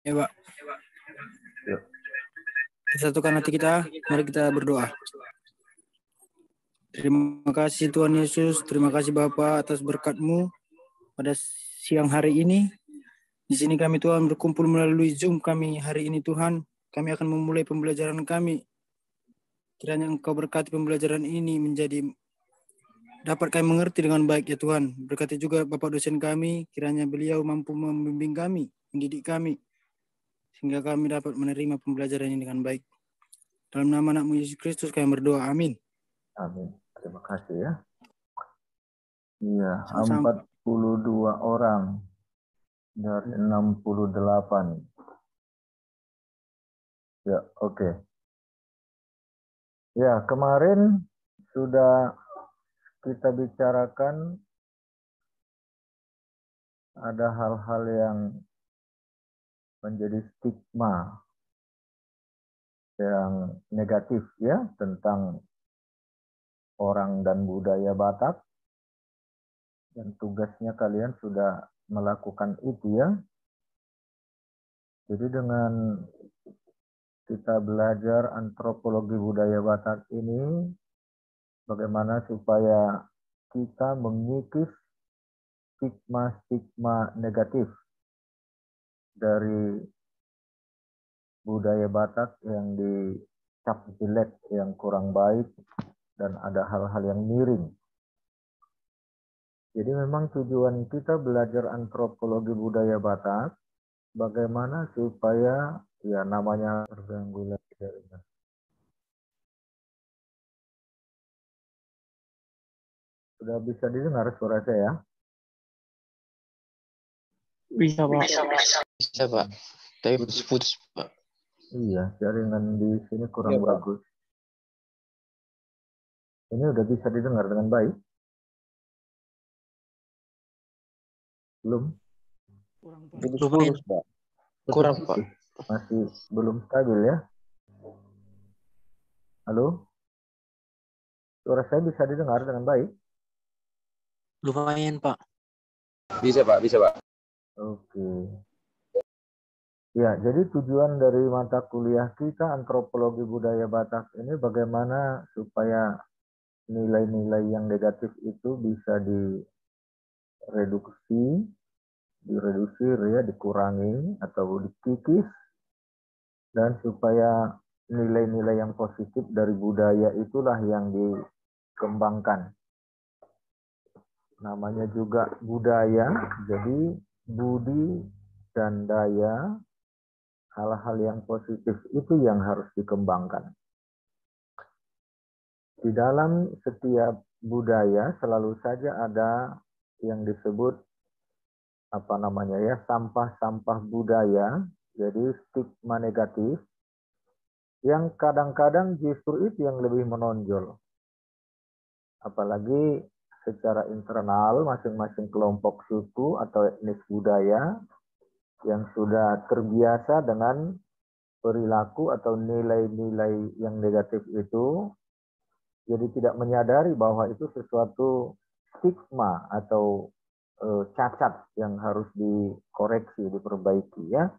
Ya, Pak. Yuk. Satukan hati kita, mari kita berdoa. Terima kasih Tuhan Yesus, terima kasih Bapa atas berkat-Mu pada siang hari ini. Di sini kami Tuhan berkumpul melalui Zoom kami hari ini Tuhan. Kami akan memulai pembelajaran kami. Kiranya Engkau berkati pembelajaran ini menjadi dapat kami mengerti dengan baik ya Tuhan. Berkati juga Bapak dosen kami, kiranya beliau mampu membimbing kami, mendidik kami, sehingga kami dapat menerima pembelajaran ini dengan baik. Dalam nama anak-Mu Yesus Kristus kami berdoa, amin. Amin. Terima kasih ya. Iya, Sama-sama. 42 orang dari 68. Ya, oke. Ya, kemarin sudah kita bicarakan ada hal-hal yang menjadi stigma yang negatif ya tentang orang dan budaya Batak, dan tugasnya kalian sudah melakukan itu ya. Jadi dengan kita belajar antropologi budaya Batak ini, bagaimana supaya kita mengikis stigma-stigma negatif dari budaya Batak yang dicap jelek, yang kurang baik, dan ada hal-hal yang miring. Jadi memang tujuan kita belajar antropologi budaya Batak, bagaimana supaya ya namanya terganggu lagi dari Sudah bisa didengar suara saya? Bisa, Pak. Bisa, Pak. Tapi putus-putus, Pak. Iya, jaringan di sini kurang bagus. Ini udah bisa didengar dengan baik? Belum? Lumayan, Pak. Kurang, Pak. Masih belum stabil ya? Halo? Suara saya bisa didengar dengan baik? Lumayan, Pak. Bisa, Pak. Bisa, Pak. Oke. Ya, jadi tujuan dari mata kuliah kita antropologi budaya Batak ini bagaimana supaya nilai-nilai yang negatif itu bisa diredusir ya, dikurangi atau dikikis, dan supaya nilai-nilai yang positif dari budaya itulah yang dikembangkan. Namanya juga budaya, jadi budi dan daya, hal-hal yang positif itu yang harus dikembangkan. Di dalam setiap budaya selalu saja ada yang disebut sampah-sampah budaya, jadi stigma negatif, yang kadang-kadang justru itu yang lebih menonjol. Apalagi secara internal masing-masing kelompok suku atau etnis budaya yang sudah terbiasa dengan perilaku atau nilai-nilai yang negatif itu, jadi tidak menyadari bahwa itu sesuatu stigma atau cacat yang harus dikoreksi, diperbaiki ya.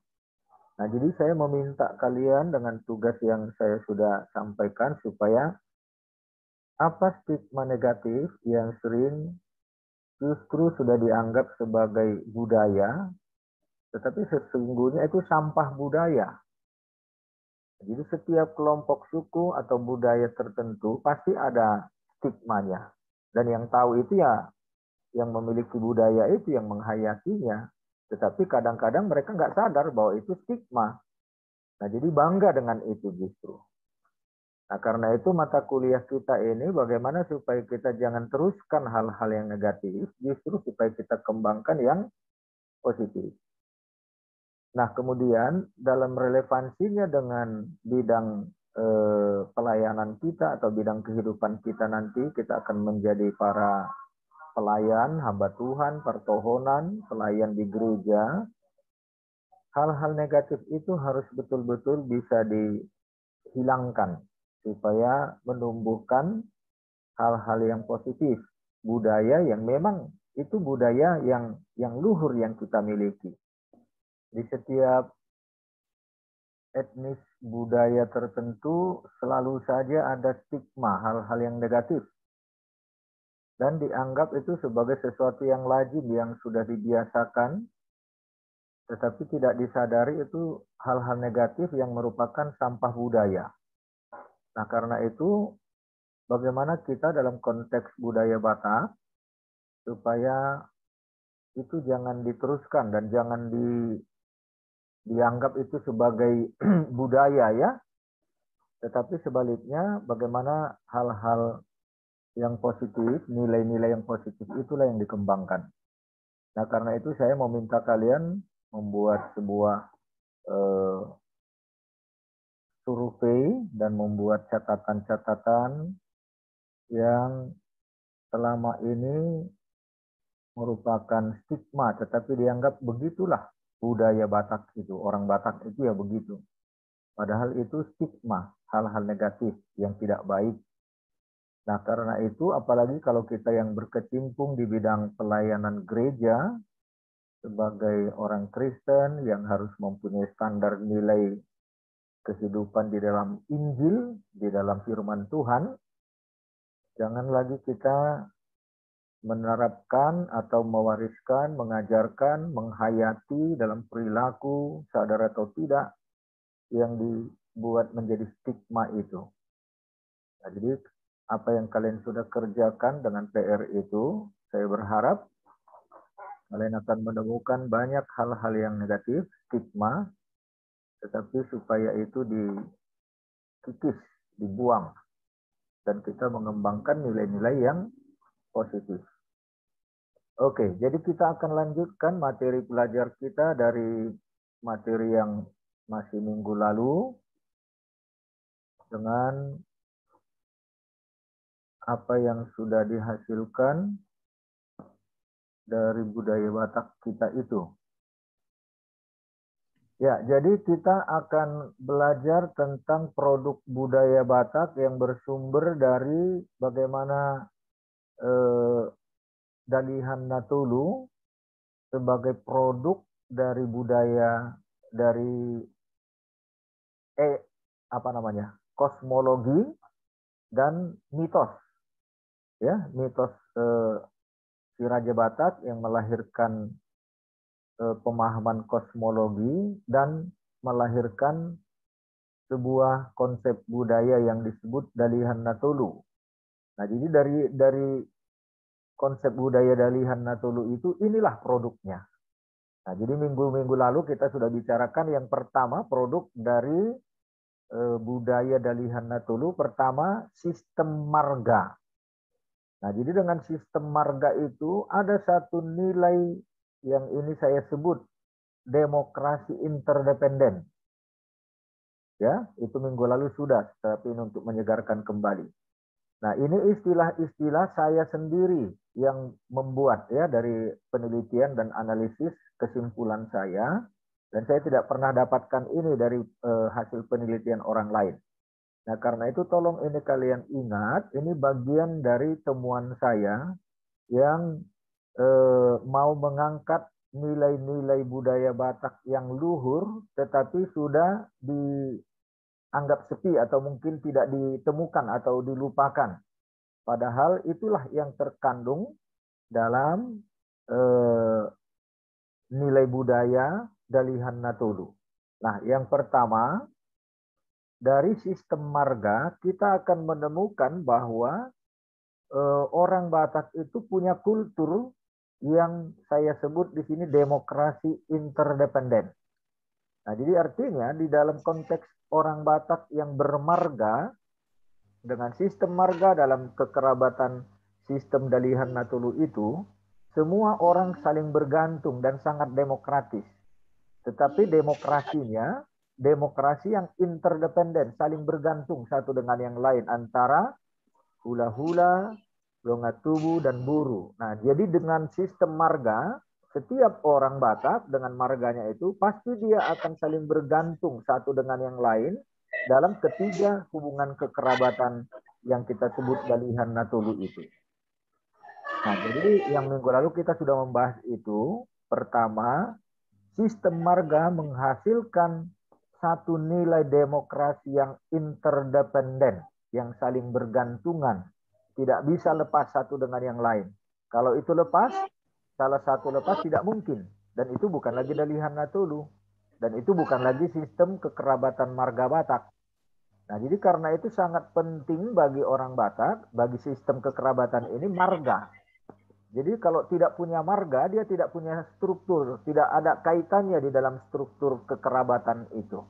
Nah, jadi saya meminta kalian dengan tugas yang saya sudah sampaikan supaya apa stigma negatif yang sering justru sudah dianggap sebagai budaya, tetapi sesungguhnya itu sampah budaya. Jadi setiap kelompok suku atau budaya tertentu pasti ada stigmanya. Dan yang tahu itu ya yang memiliki budaya itu, yang menghayatinya. Tetapi kadang-kadang mereka nggak sadar bahwa itu stigma. Nah, jadi bangga dengan itu justru. Nah, karena itu mata kuliah kita ini bagaimana supaya kita jangan teruskan hal-hal yang negatif, justru supaya kita kembangkan yang positif. Nah, kemudian dalam relevansinya dengan bidang pelayanan kita atau bidang kehidupan kita nanti, kita akan menjadi para pelayan, hamba Tuhan, pertohonan, pelayan di gereja. Hal-hal negatif itu harus betul-betul bisa dihilangkan supaya menumbuhkan hal-hal yang positif, budaya yang memang itu budaya yang luhur yang kita miliki. Di setiap etnis budaya tertentu selalu saja ada stigma, hal-hal yang negatif. Dan dianggap itu sebagai sesuatu yang lazim, yang sudah dibiasakan, tetapi tidak disadari itu hal-hal negatif yang merupakan sampah budaya. Nah, karena itu bagaimana kita dalam konteks budaya Batak supaya itu jangan diteruskan dan jangan dianggap itu sebagai budaya ya, tetapi sebaliknya bagaimana hal-hal yang positif, nilai-nilai yang positif itulah yang dikembangkan. Nah, karena itu saya mau minta kalian membuat sebuah survei dan membuat catatan-catatan yang selama ini merupakan stigma, tetapi dianggap begitulah budaya Batak itu. Orang Batak itu ya begitu. Padahal itu stigma, hal-hal negatif yang tidak baik. Nah, karena itu apalagi kalau kita yang berkecimpung di bidang pelayanan gereja sebagai orang Kristen yang harus mempunyai standar nilai kehidupan di dalam Injil, di dalam firman Tuhan, jangan lagi kita menerapkan atau mewariskan, mengajarkan, menghayati dalam perilaku, sadar atau tidak, yang dibuat menjadi stigma itu. Nah, jadi apa yang kalian sudah kerjakan dengan PR itu, saya berharap kalian akan menemukan banyak hal-hal yang negatif, stigma, tetapi supaya itu dikikis, dibuang, dan kita mengembangkan nilai-nilai yang positif. Oke, jadi kita akan lanjutkan materi belajar kita dari materi yang masih minggu lalu dengan apa yang sudah dihasilkan dari budaya Batak kita itu. Ya, jadi kita akan belajar tentang produk budaya Batak yang bersumber dari bagaimana Dalihan Natulu sebagai produk dari budaya dari kosmologi dan mitos. Ya, mitos si Raja Batak yang melahirkan pemahaman kosmologi dan melahirkan sebuah konsep budaya yang disebut Dalihan Natulu. Nah, jadi dari konsep budaya Dalihan Natulu itu inilah produknya. Nah, jadi minggu-minggu lalu kita sudah bicarakan yang pertama produk dari budaya Dalihan Natulu, pertama sistem marga. Nah, jadi dengan sistem marga itu ada satu nilai yang ini saya sebut demokrasi interdependen. Ya, itu minggu lalu sudah, tapi untuk menyegarkan kembali. Nah, ini istilah-istilah saya sendiri yang membuat ya dari penelitian dan analisis kesimpulan saya, dan saya tidak pernah dapatkan ini dari hasil penelitian orang lain. Nah, karena itu tolong ini kalian ingat, ini bagian dari temuan saya yang mau mengangkat nilai-nilai budaya Batak yang luhur, tetapi sudah dianggap sepi atau mungkin tidak ditemukan atau dilupakan. Padahal itulah yang terkandung dalam nilai budaya Dalihan Natulu. Nah, yang pertama, dari sistem marga, kita akan menemukan bahwa orang Batak itu punya kultur yang saya sebut di sini demokrasi interdependen. Nah, jadi artinya di dalam konteks orang Batak yang bermarga, dengan sistem marga dalam kekerabatan sistem Dalihan Natulu itu, semua orang saling bergantung dan sangat demokratis. Tetapi demokrasinya, demokrasi yang interdependen, saling bergantung satu dengan yang lain antara hula-hula, Longatubu, dan Buru. Nah, jadi dengan sistem marga, setiap orang Batak dengan marganya itu pasti dia akan saling bergantung satu dengan yang lain dalam ketiga hubungan kekerabatan yang kita sebut Dalihan Natulu itu. Nah, jadi yang minggu lalu kita sudah membahas itu. Pertama, sistem marga menghasilkan satu nilai demokrasi yang interdependen, yang saling bergantungan, tidak bisa lepas satu dengan yang lain. Kalau itu lepas, salah satu lepas tidak mungkin. Dan itu bukan lagi Dalihan Natulu. Dan itu bukan lagi sistem kekerabatan marga Batak. Nah, jadi karena itu sangat penting bagi orang Batak, bagi sistem kekerabatan ini marga. Jadi kalau tidak punya marga, dia tidak punya struktur, tidak ada kaitannya di dalam struktur kekerabatan itu.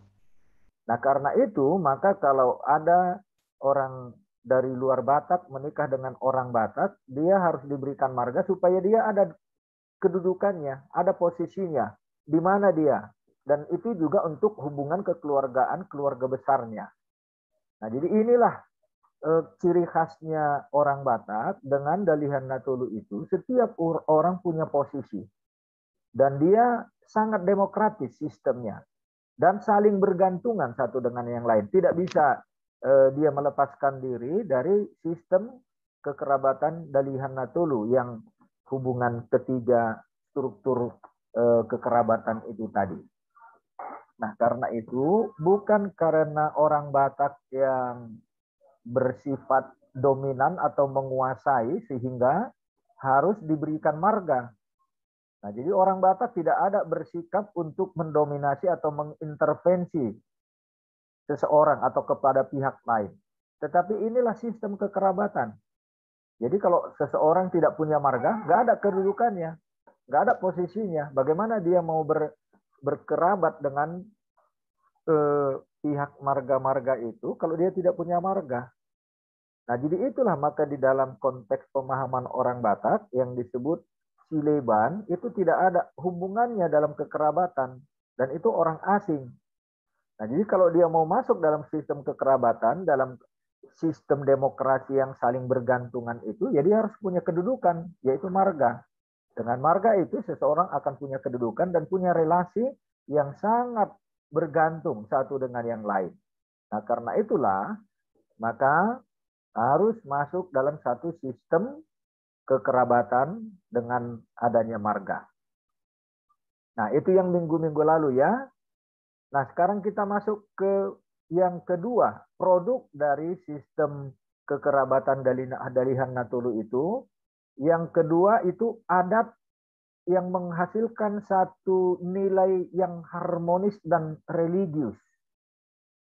Nah, karena itu, maka kalau ada orang dari luar Batak menikah dengan orang Batak, dia harus diberikan marga supaya dia ada kedudukannya, ada posisinya, di mana dia. Dan itu juga untuk hubungan kekeluargaan, keluarga besarnya. Nah, jadi inilah ciri khasnya orang Batak dengan Dalihan Natulu itu, setiap orang punya posisi. Dan dia sangat demokratis sistemnya. Dan saling bergantungan satu dengan yang lain. Tidak bisa dia melepaskan diri dari sistem kekerabatan Dalihan Natulu yang hubungan ketiga struktur kekerabatan itu tadi. Nah, karena itu bukan karena orang Batak yang bersifat dominan atau menguasai sehingga harus diberikan marga. Nah, jadi orang Batak tidak ada bersikap untuk mendominasi atau mengintervensi seseorang atau kepada pihak lain. Tetapi inilah sistem kekerabatan. Jadi kalau seseorang tidak punya marga, nggak ada kedudukannya, nggak ada posisinya. Bagaimana dia mau berkerabat dengan pihak marga-marga itu kalau dia tidak punya marga? Nah, jadi itulah maka di dalam konteks pemahaman orang Batak yang disebut Sileban itu tidak ada hubungannya dalam kekerabatan dan itu orang asing. Nah, jadi kalau dia mau masuk dalam sistem kekerabatan, dalam sistem demokrasi yang saling bergantungan itu, ya dia harus punya kedudukan, yaitu marga. Dengan marga itu seseorang akan punya kedudukan dan punya relasi yang sangat bergantung satu dengan yang lain. Nah, karena itulah maka harus masuk dalam satu sistem kekerabatan dengan adanya marga. Nah, itu yang minggu-minggu lalu ya. Nah, sekarang kita masuk ke yang kedua, produk dari sistem kekerabatan Dalihan Natulu itu. Yang kedua itu adat yang menghasilkan satu nilai yang harmonis dan religius.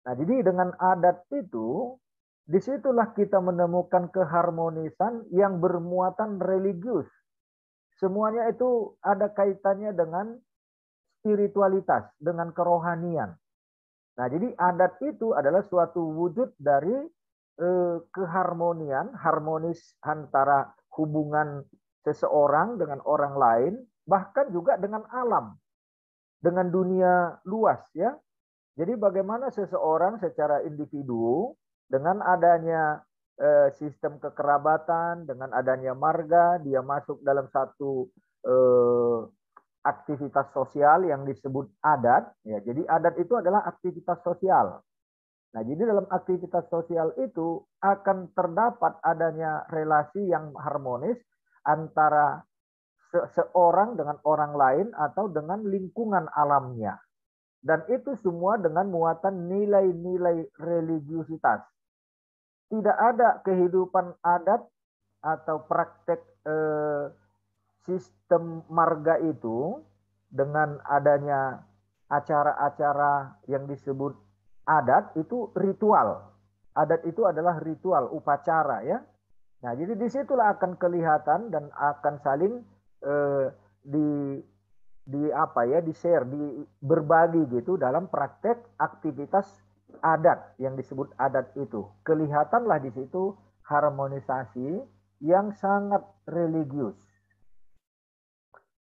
Nah, jadi dengan adat itu, disitulah kita menemukan keharmonisan yang bermuatan religius. Semuanya itu ada kaitannya dengan spiritualitas, dengan kerohanian. Nah, jadi adat itu adalah suatu wujud dari keharmonian, harmonis antara hubungan seseorang dengan orang lain, bahkan juga dengan alam, dengan dunia luas ya. Jadi bagaimana seseorang secara individu dengan adanya sistem kekerabatan, dengan adanya marga, dia masuk dalam satu aktivitas sosial yang disebut adat. Ya, jadi adat itu adalah aktivitas sosial. Nah, jadi dalam aktivitas sosial itu akan terdapat adanya relasi yang harmonis antara seorang dengan orang lain atau dengan lingkungan alamnya. Dan itu semua dengan muatan nilai-nilai religiusitas. Tidak ada kehidupan adat atau praktek sistem marga itu dengan adanya acara-acara yang disebut adat itu ritual. Adat itu adalah ritual, upacara ya. Nah, jadi disitulah akan kelihatan dan akan saling di-share, berbagi gitu dalam praktek aktivitas adat yang disebut adat itu. Kelihatanlah di situ harmonisasi yang sangat religius.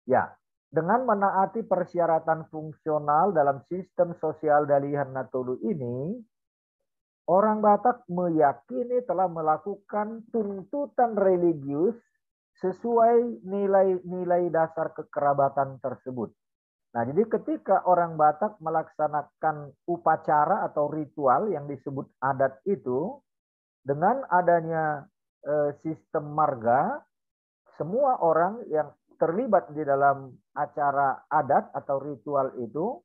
Ya, dengan menaati persyaratan fungsional dalam sistem sosial Dalihan Natulu ini, orang Batak meyakini telah melakukan tuntutan religius sesuai nilai-nilai dasar kekerabatan tersebut. Nah, jadi ketika orang Batak melaksanakan upacara atau ritual yang disebut adat itu, dengan adanya sistem marga, semua orang yang terlibat di dalam acara adat atau ritual itu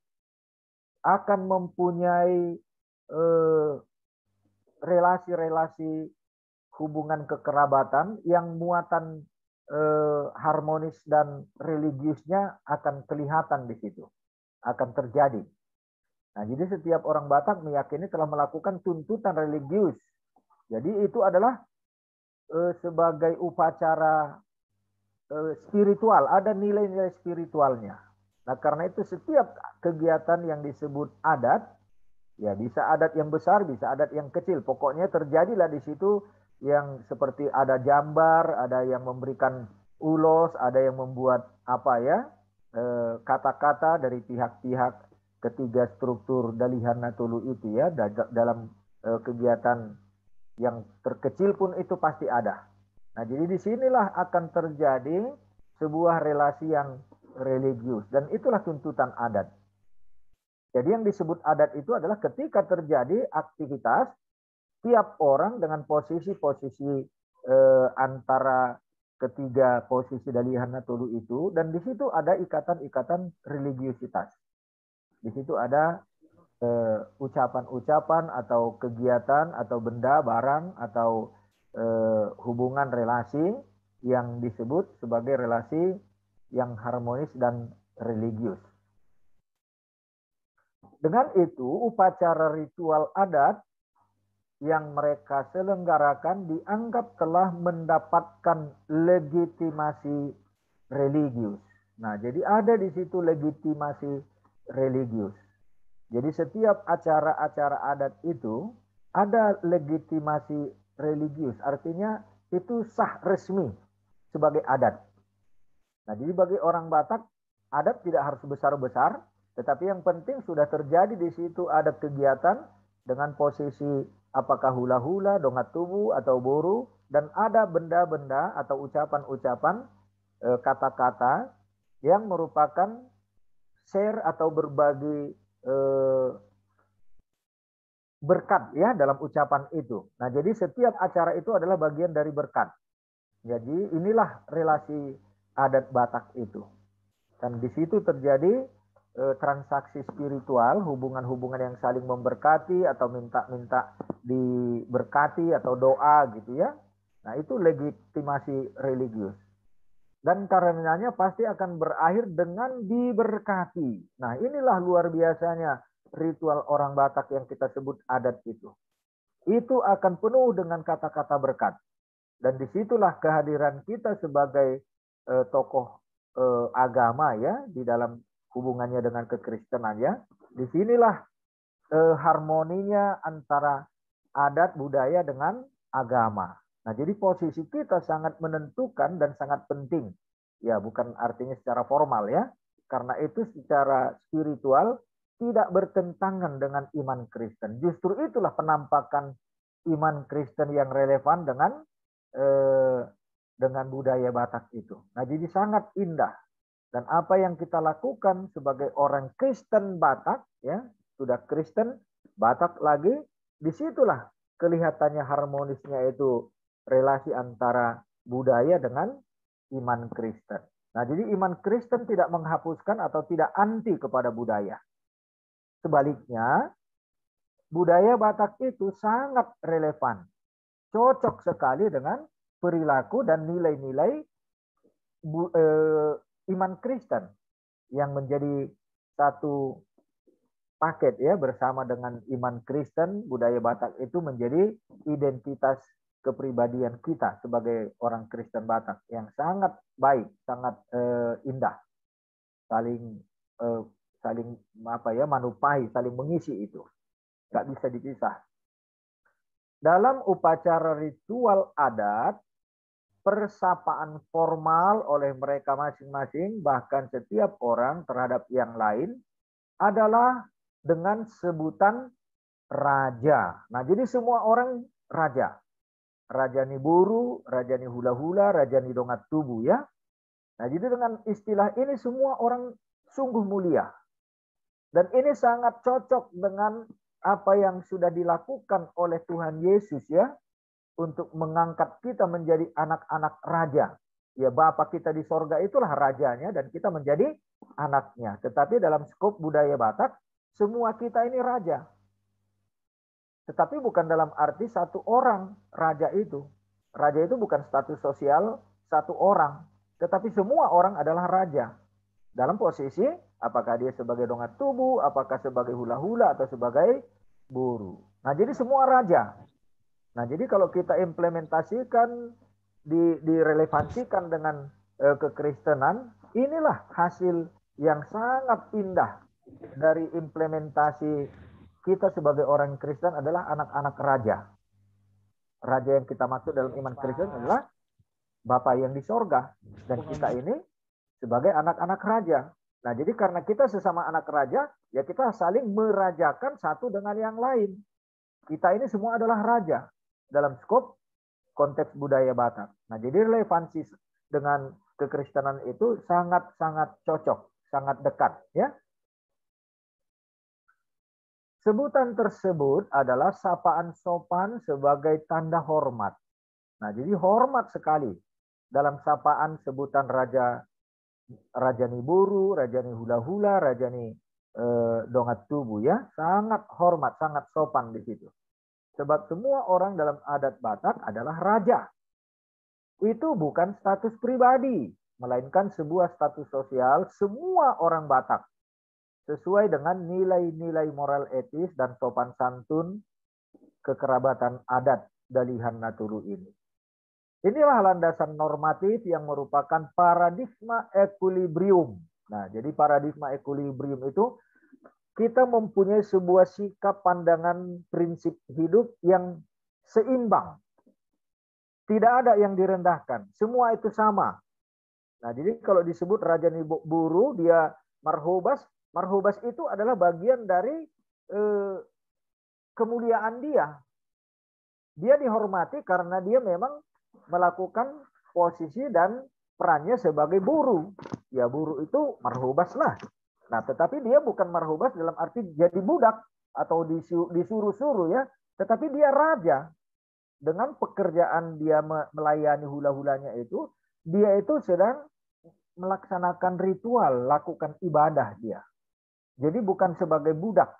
akan mempunyai relasi-relasi hubungan kekerabatan yang muatan harmonis dan religiusnya akan kelihatan di situ, akan terjadi. Nah, jadi setiap orang Batak meyakini telah melakukan tuntutan religius. Jadi itu adalah sebagai upacara spiritual, ada nilai-nilai spiritualnya. Nah, karena itu setiap kegiatan yang disebut adat, ya bisa adat yang besar, bisa adat yang kecil. Pokoknya terjadilah di situ yang seperti ada jambar, ada yang memberikan ulos, ada yang membuat apa ya, kata-kata dari pihak-pihak ketiga struktur Dalihan Natulu itu ya, dalam kegiatan yang terkecil pun itu pasti ada. Nah, jadi disinilah akan terjadi sebuah relasi yang religius. Dan itulah tuntutan adat. Jadi yang disebut adat itu adalah ketika terjadi aktivitas, tiap orang dengan posisi-posisi antara ketiga posisi Dalihan Natulu itu, dan di situ ada ikatan-ikatan religiusitas. Di situ ada ucapan-ucapan atau kegiatan atau benda, barang atau hubungan relasi yang disebut sebagai relasi yang harmonis dan religius. Dengan itu, upacara ritual adat yang mereka selenggarakan dianggap telah mendapatkan legitimasi religius. Nah, jadi ada di situ legitimasi religius. Jadi setiap acara-acara adat itu ada legitimasi religius, artinya itu sah resmi sebagai adat. Nah, jadi bagi orang Batak, adat tidak harus besar-besar, tetapi yang penting sudah terjadi di situ ada kegiatan dengan posisi apakah hula-hula, dongat tubuh, atau boru, dan ada benda-benda atau ucapan-ucapan, kata-kata yang merupakan share atau berbagi berkat ya dalam ucapan itu. Nah, jadi setiap acara itu adalah bagian dari berkat. Jadi inilah relasi adat Batak itu. Dan di situ terjadi transaksi spiritual, hubungan-hubungan yang saling memberkati atau minta-minta diberkati atau doa gitu ya. Nah, itu legitimasi religius. Dan karenanya pasti akan berakhir dengan diberkati. Nah, inilah luar biasanya ritual orang Batak yang kita sebut adat itu. Itu akan penuh dengan kata-kata berkat. Dan disitulah kehadiran kita sebagai tokoh agama ya di dalam hubungannya dengan kekristenan ya. Disinilah harmoninya antara adat budaya dengan agama. Nah, jadi posisi kita sangat menentukan dan sangat penting. Ya, bukan artinya secara formal ya. Karena itu secara spiritual tidak bertentangan dengan iman Kristen. Justru itulah penampakan iman Kristen yang relevan dengan budaya Batak itu. Nah, jadi sangat indah. Dan apa yang kita lakukan sebagai orang Kristen Batak, ya sudah Kristen Batak lagi, disitulah kelihatannya harmonisnya itu relasi antara budaya dengan iman Kristen. Nah, jadi iman Kristen tidak menghapuskan atau tidak anti kepada budaya. Sebaliknya, budaya Batak itu sangat relevan, cocok sekali dengan perilaku dan nilai-nilai iman Kristen yang menjadi satu paket ya bersama dengan iman Kristen. Budaya Batak itu menjadi identitas kepribadian kita sebagai orang Kristen Batak yang sangat baik, sangat indah, saling apa ya manupai, saling mengisi itu, nggak bisa dipisah. Dalam upacara ritual adat, persapaan formal oleh mereka masing-masing, bahkan setiap orang terhadap yang lain, adalah dengan sebutan raja. Nah, jadi semua orang raja. Raja ni buru, raja ni hula-hula, raja ni dongat tubuh ya. Nah, jadi dengan istilah ini semua orang sungguh mulia. Dan ini sangat cocok dengan apa yang sudah dilakukan oleh Tuhan Yesus ya, untuk mengangkat kita menjadi anak-anak raja. Ya, Bapa kita di sorga itulah rajanya dan kita menjadi anaknya. Tetapi dalam skop budaya Batak, semua kita ini raja. Tetapi bukan dalam arti satu orang raja itu. Raja itu bukan status sosial satu orang, tetapi semua orang adalah raja. Dalam posisi apakah dia sebagai dongat tubuh, apakah sebagai hula-hula atau sebagai buru. Nah, jadi semua raja. Nah, jadi kalau kita implementasikan, direlevansikan dengan kekristenan, inilah hasil yang sangat indah dari implementasi kita sebagai orang Kristen adalah anak-anak raja. Raja yang kita maksud dalam iman Kristen adalah Bapa yang di sorga. Dan kita ini sebagai anak-anak raja. Nah, jadi karena kita sesama anak raja, ya kita saling merajakan satu dengan yang lain. Kita ini semua adalah raja dalam skop konteks budaya Batak. Nah, jadi relevansi dengan kekristenan itu sangat-sangat cocok, sangat dekat, ya. Sebutan tersebut adalah sapaan sopan sebagai tanda hormat. Nah, jadi hormat sekali dalam sapaan sebutan Rajani Buru, Rajani Hula-Hula, Rajani Dongat Tubuh, ya. Sangat hormat, sangat sopan di situ. Sebab semua orang dalam adat Batak adalah raja. Itu bukan status pribadi, melainkan sebuah status sosial semua orang Batak. Sesuai dengan nilai-nilai moral etis dan sopan santun kekerabatan adat Dalihan Naturu ini. Inilah landasan normatif yang merupakan paradigma equilibrium. Nah, jadi paradigma equilibrium itu kita mempunyai sebuah sikap pandangan prinsip hidup yang seimbang. Tidak ada yang direndahkan. Semua itu sama. Nah, jadi kalau disebut Rajani Buru, dia marhobas. Marhobas itu adalah bagian dari kemuliaan dia. Dia dihormati karena dia memang melakukan posisi dan perannya sebagai buru. Ya, buru itu marhobas lah. Nah, tetapi dia bukan marhobas dalam arti jadi budak atau disuruh-suruh, ya. Tetapi dia raja. Dengan pekerjaan dia melayani hula-hulanya itu, dia itu sedang melaksanakan ritual, lakukan ibadah dia. Jadi bukan sebagai budak,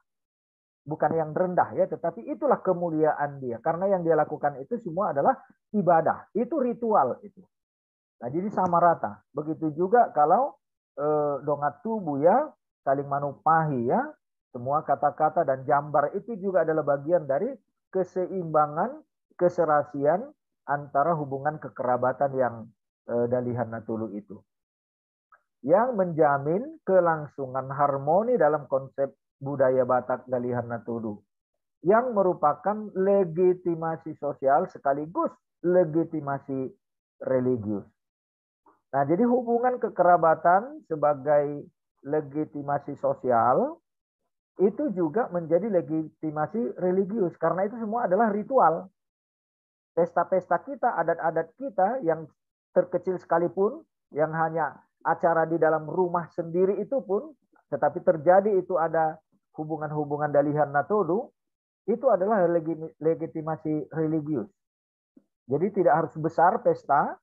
bukan yang rendah, ya, tetapi itulah kemuliaan dia. Karena yang dia lakukan itu semua adalah ibadah, itu ritual itu. Nah, jadi sama rata. Begitu juga kalau dongat tubuh, ya, saling manupahi, ya, semua kata-kata dan jambar itu juga adalah bagian dari keseimbangan, keserasian antara hubungan kekerabatan yang Dalihan Natulu itu, yang menjamin kelangsungan harmoni dalam konsep budaya Batak Dalihan Natulu, yang merupakan legitimasi sosial sekaligus legitimasi religius. Nah, jadi hubungan kekerabatan sebagai legitimasi sosial itu juga menjadi legitimasi religius, karena itu semua adalah ritual. Pesta-pesta kita, adat-adat kita yang terkecil sekalipun, yang hanya acara di dalam rumah sendiri itu pun, tetapi terjadi itu ada hubungan-hubungan Dalihan Natulu, itu adalah legitimasi religius. Jadi tidak harus besar pesta,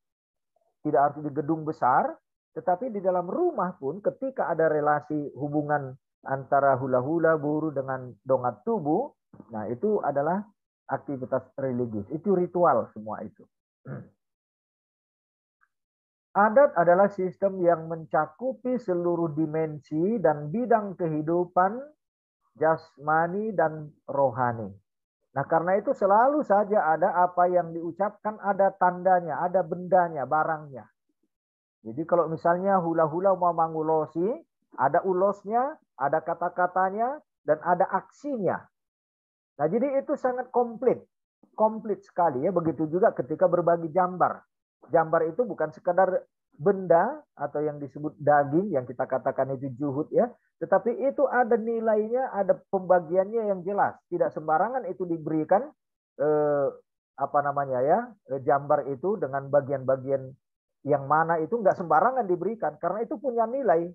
tidak harus di gedung besar, tetapi di dalam rumah pun ketika ada relasi hubungan antara hula-hula, buru dengan dongat tubuh, nah itu adalah aktivitas religius, itu ritual semua itu. Adat adalah sistem yang mencakupi seluruh dimensi dan bidang kehidupan jasmani dan rohani. Nah, karena itu selalu saja ada apa yang diucapkan, ada tandanya, ada bendanya, barangnya. Jadi kalau misalnya hula-hula mau mangulosi, ada ulosnya, ada kata-katanya, dan ada aksinya. Nah, jadi itu sangat komplit sekali, ya. Begitu juga ketika berbagi jambar. Jambar itu bukan sekadar benda atau yang disebut daging yang kita katakan itu juhud, ya, tetapi itu ada nilainya, ada pembagiannya yang jelas. Tidak sembarangan itu diberikan jambar itu dengan bagian-bagian yang mana itu nggak sembarangan diberikan karena itu punya nilai.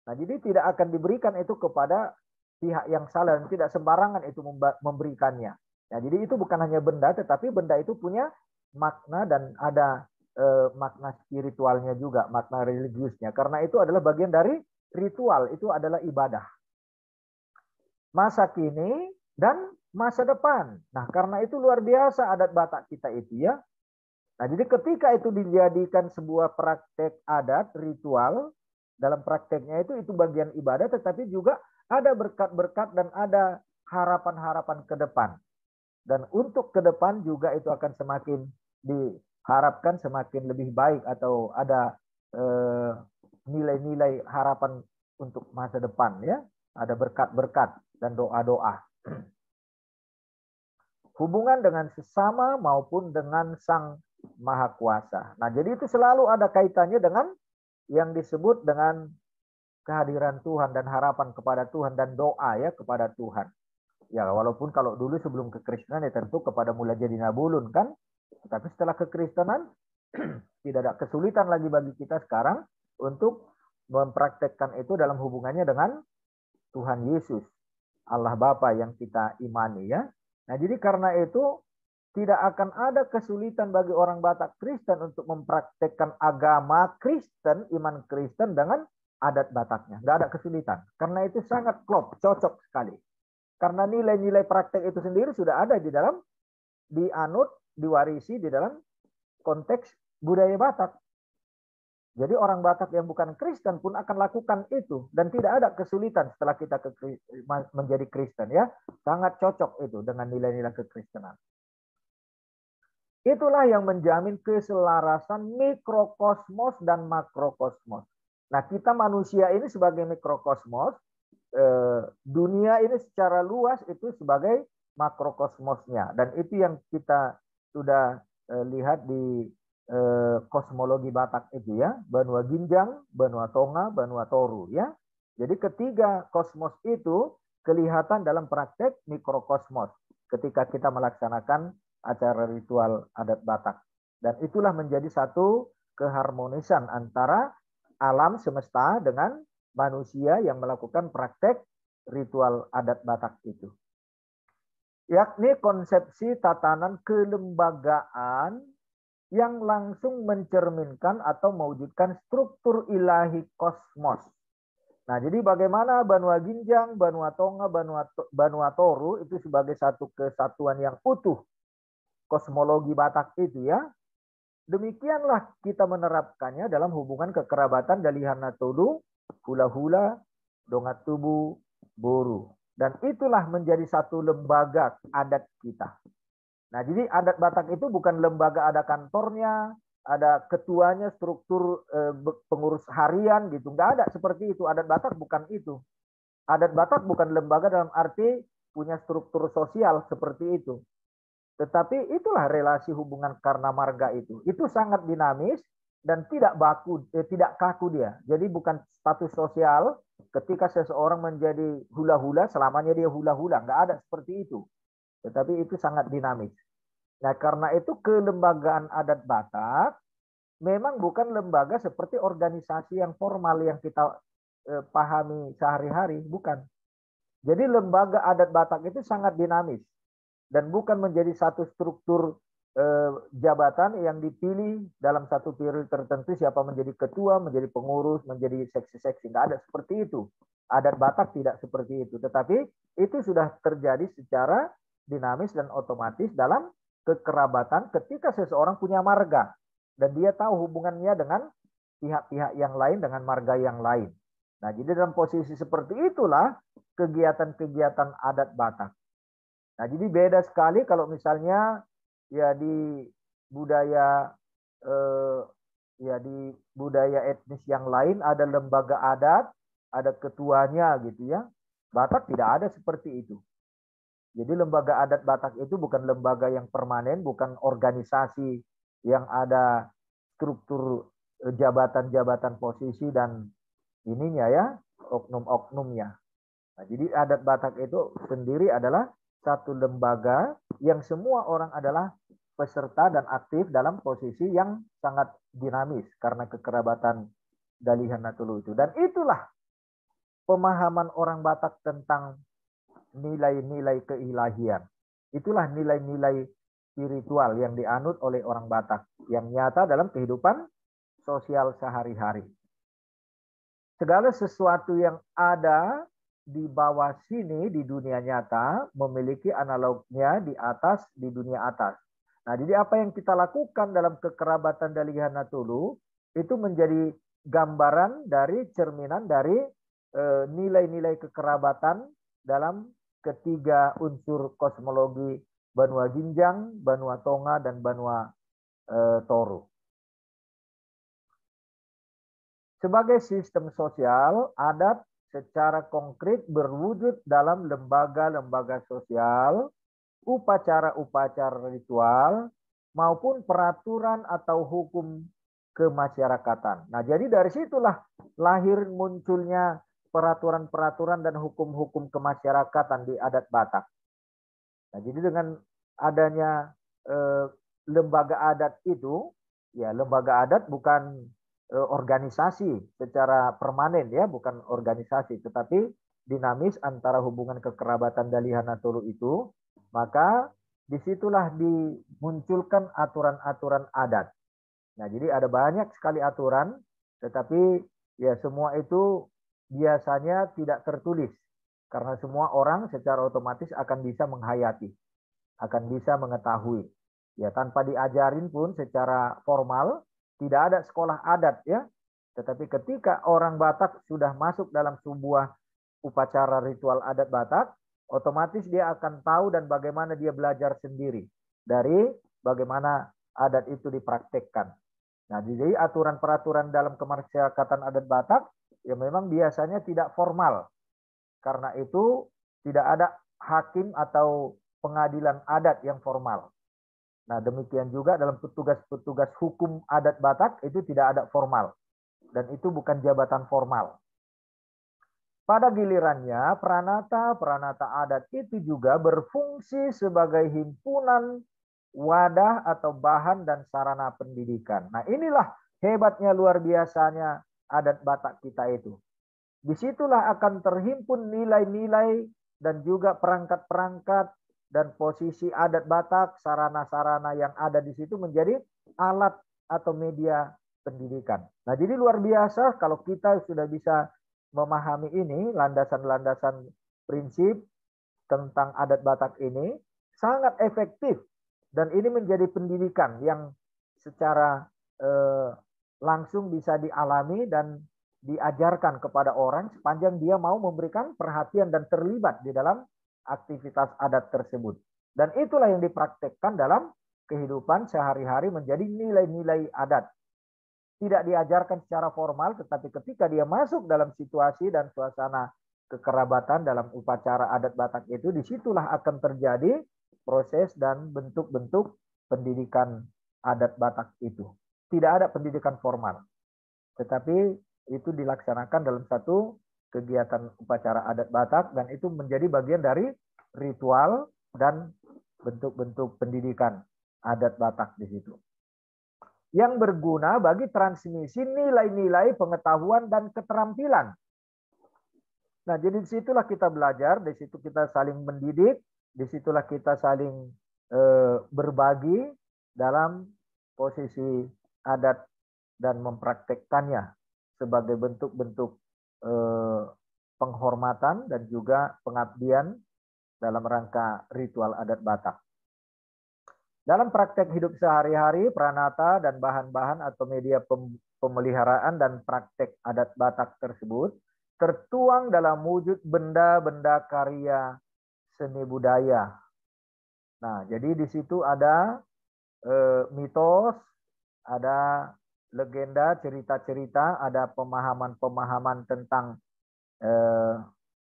Nah, jadi tidak akan diberikan itu kepada pihak yang salah dan tidak sembarangan itu memberikannya. Nah, jadi itu bukan hanya benda, tetapi benda itu punya makna dan ada makna spiritualnya juga, makna religiusnya. Karena itu adalah bagian dari ritual, itu adalah ibadah. masa kini, dan masa depan. Nah, karena itu luar biasa adat Batak kita itu ya. Nah, jadi ketika itu dijadikan sebuah praktek adat, ritual, dalam prakteknya itu bagian ibadah, tetapi juga ada berkat-berkat dan ada harapan-harapan ke depan. Dan untuk ke depan juga itu akan semakin diharapkan semakin lebih baik atau ada nilai-nilai harapan untuk masa depan ya. Ada berkat-berkat dan doa-doa. Hubungan dengan sesama maupun dengan Sang Maha Kuasa. Nah, jadi itu selalu ada kaitannya dengan yang disebut dengan kehadiran Tuhan dan harapan kepada Tuhan dan doa ya kepada Tuhan. Ya, walaupun kalau dulu sebelum kekristenan ya tentu kepada Mula Jadi Nabulun kan. Tapi setelah kekristenan tidak ada kesulitan lagi bagi kita sekarang untuk mempraktekkan itu dalam hubungannya dengan Tuhan Yesus, Allah Bapa yang kita imani ya. Nah, jadi karena itu tidak akan ada kesulitan bagi orang Batak Kristen untuk mempraktekkan agama Kristen, iman Kristen dengan adat Bataknya. Nggak ada kesulitan. Karena itu sangat klop, cocok sekali. Karena nilai-nilai praktek itu sendiri sudah ada di dalam, dianut, diwarisi di dalam konteks budaya Batak. Jadi orang Batak yang bukan Kristen pun akan lakukan itu. Dan tidak ada kesulitan setelah kita menjadi Kristen ya. Sangat cocok itu dengan nilai-nilai kekristenan. Itulah yang menjamin keselarasan mikrokosmos dan makrokosmos. Nah, kita manusia ini sebagai mikrokosmos, dunia ini secara luas itu sebagai makrokosmosnya. Dan itu yang kita sudah lihat di kosmologi Batak itu ya. Benua Ginjang, Benua Tonga, Benua Toru ya. Jadi ketiga kosmos itu kelihatan dalam praktek mikrokosmos ketika kita melaksanakan acara ritual adat Batak. Dan itulah menjadi satu keharmonisan antara alam semesta dengan manusia yang melakukan praktek ritual adat Batak itu. Yakni konsepsi tatanan kelembagaan yang langsung mencerminkan atau mewujudkan struktur ilahi kosmos. Nah, jadi bagaimana Benua Ginjang, Benua Tonga, Benua Toru itu sebagai satu kesatuan yang utuh kosmologi Batak itu ya. Demikianlah kita menerapkannya dalam hubungan kekerabatan Dalihana Tolu, Hula-Hula, Dongat Tubu, Boru. Dan itulah menjadi satu lembaga adat kita. Nah, jadi adat Batak itu bukan lembaga, ada kantornya, ada ketuanya, struktur pengurus harian gitu. Nggak ada seperti itu. Adat Batak bukan itu. Adat Batak bukan lembaga dalam arti punya struktur sosial seperti itu. Tetapi itulah relasi hubungan karena marga itu. Itu sangat dinamis dan tidak tidak kaku dia. Jadi bukan status sosial ketika seseorang menjadi hula-hula, selamanya dia hula-hula. Nggak ada seperti itu. Tetapi itu sangat dinamis. Nah, karena itu kelembagaan adat Batak memang bukan lembaga seperti organisasi yang formal yang kita pahami sehari-hari. Bukan. Jadi lembaga adat Batak itu sangat dinamis. Dan bukan menjadi satu struktur jabatan yang dipilih dalam satu periode tertentu siapa menjadi ketua, menjadi pengurus, menjadi seksi-seksi. Nggak ada seperti itu. Adat Batak tidak seperti itu. Tetapi itu sudah terjadi secara dinamis dan otomatis dalam kekerabatan ketika seseorang punya marga. Dan dia tahu hubungannya dengan pihak-pihak yang lain, dengan marga yang lain. Nah, jadi dalam posisi seperti itulah kegiatan-kegiatan adat Batak. Nah, jadi beda sekali kalau misalnya ya di budaya etnis yang lain ada lembaga adat, ada ketuanya gitu ya. Batak tidak ada seperti itu. Jadi lembaga adat Batak itu bukan lembaga yang permanen, bukan organisasi yang ada struktur jabatan-jabatan posisi dan ininya ya, oknum-oknumnya. Nah, jadi adat Batak itu sendiri adalah satu lembaga yang semua orang adalah peserta dan aktif dalam posisi yang sangat dinamis karena kekerabatan Dalihana Tolu itu. Dan itulah pemahaman orang Batak tentang nilai-nilai keilahian. Itulah nilai-nilai spiritual yang dianut oleh orang Batak yang nyata dalam kehidupan sosial sehari-hari. Segala sesuatu yang ada di bawah sini di dunia nyata memiliki analognya di atas di dunia atas. Nah, jadi apa yang kita lakukan dalam kekerabatan Dalihanatulu itu menjadi gambaran dari cerminan dari nilai-nilai kekerabatan dalam ketiga unsur kosmologi Banua Ginjang, Banua Tonga, dan Banua Toru. Sebagai sistem sosial, adat secara konkret berwujud dalam lembaga-lembaga sosial, upacara-upacara ritual, maupun peraturan atau hukum kemasyarakatan. Nah, jadi dari situlah lahir munculnya peraturan-peraturan dan hukum-hukum kemasyarakatan di adat Batak. Nah, jadi dengan adanya lembaga adat itu, ya lembaga adat bukan organisasi secara permanen ya, bukan organisasi, tetapi dinamis antara hubungan kekerabatan Dalihanatulu itu, maka disitulah dimunculkan aturan-aturan adat. Nah, jadi ada banyak sekali aturan, tetapi ya semua itu biasanya tidak tertulis, karena semua orang secara otomatis akan bisa menghayati, akan bisa mengetahui. Ya, tanpa diajarin pun secara formal, tidak ada sekolah adat ya. Tetapi ketika orang Batak sudah masuk dalam sebuah upacara ritual adat Batak, otomatis dia akan tahu dan bagaimana dia belajar sendiri dari bagaimana adat itu dipraktekkan. Nah, jadi aturan peraturan dalam kemasyarakatan adat Batak ya memang biasanya tidak formal. Karena itu tidak ada hakim atau pengadilan adat yang formal. Nah, demikian juga dalam petugas-petugas hukum adat Batak itu tidak ada formal. Dan itu bukan jabatan formal. Pada gilirannya, peranata adat itu juga berfungsi sebagai himpunan, wadah atau bahan dan sarana pendidikan. Nah, inilah hebatnya luar biasanya adat Batak kita itu. Disitulah akan terhimpun nilai-nilai dan juga perangkat-perangkat dan posisi adat Batak, sarana-sarana yang ada di situ menjadi alat atau media pendidikan. Nah, jadi luar biasa kalau kita sudah bisa memahami ini, landasan-landasan prinsip tentang adat Batak ini sangat efektif. Dan ini menjadi pendidikan yang secara langsung bisa dialami dan diajarkan kepada orang sepanjang dia mau memberikan perhatian dan terlibat di dalam aktivitas adat tersebut. Dan itulah yang dipraktekkan dalam kehidupan sehari-hari menjadi nilai-nilai adat. Tidak diajarkan secara formal, tetapi ketika dia masuk dalam situasi dan suasana kekerabatan dalam upacara adat Batak itu, disitulah akan terjadi proses dan bentuk-bentuk pendidikan adat Batak itu. Tidak ada pendidikan formal, tetapi itu dilaksanakan dalam satu kegiatan upacara adat Batak, dan itu menjadi bagian dari ritual dan bentuk-bentuk pendidikan adat Batak di situ. Yang berguna bagi transmisi nilai-nilai pengetahuan dan keterampilan. Nah, jadi disitulah kita belajar, disitu kita saling mendidik, disitulah kita saling berbagi dalam posisi adat dan mempraktekkannya sebagai bentuk-bentuk penghormatan dan juga pengabdian dalam rangka ritual adat Batak. Dalam praktek hidup sehari-hari, pranata dan bahan-bahan atau media pemeliharaan dan praktek adat Batak tersebut tertuang dalam wujud benda-benda karya seni budaya. Nah, jadi di situ ada mitos, ada legenda, cerita-cerita, ada pemahaman-pemahaman tentang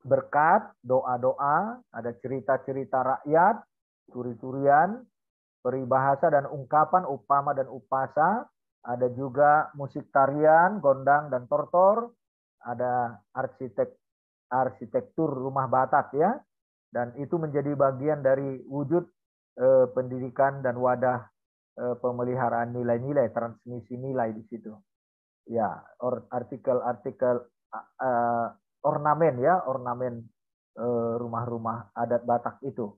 berkat, doa-doa, ada cerita-cerita rakyat, turi-turian, peribahasa dan ungkapan, upama dan upasa, ada juga musik tarian, gondang dan tortor, ada arsitektur rumah Batak ya, dan itu menjadi bagian dari wujud pendidikan dan wadah pemeliharaan nilai-nilai, transmisi nilai di situ. Ya, artikel-artikel ornamen ya, ornamen rumah-rumah adat Batak itu.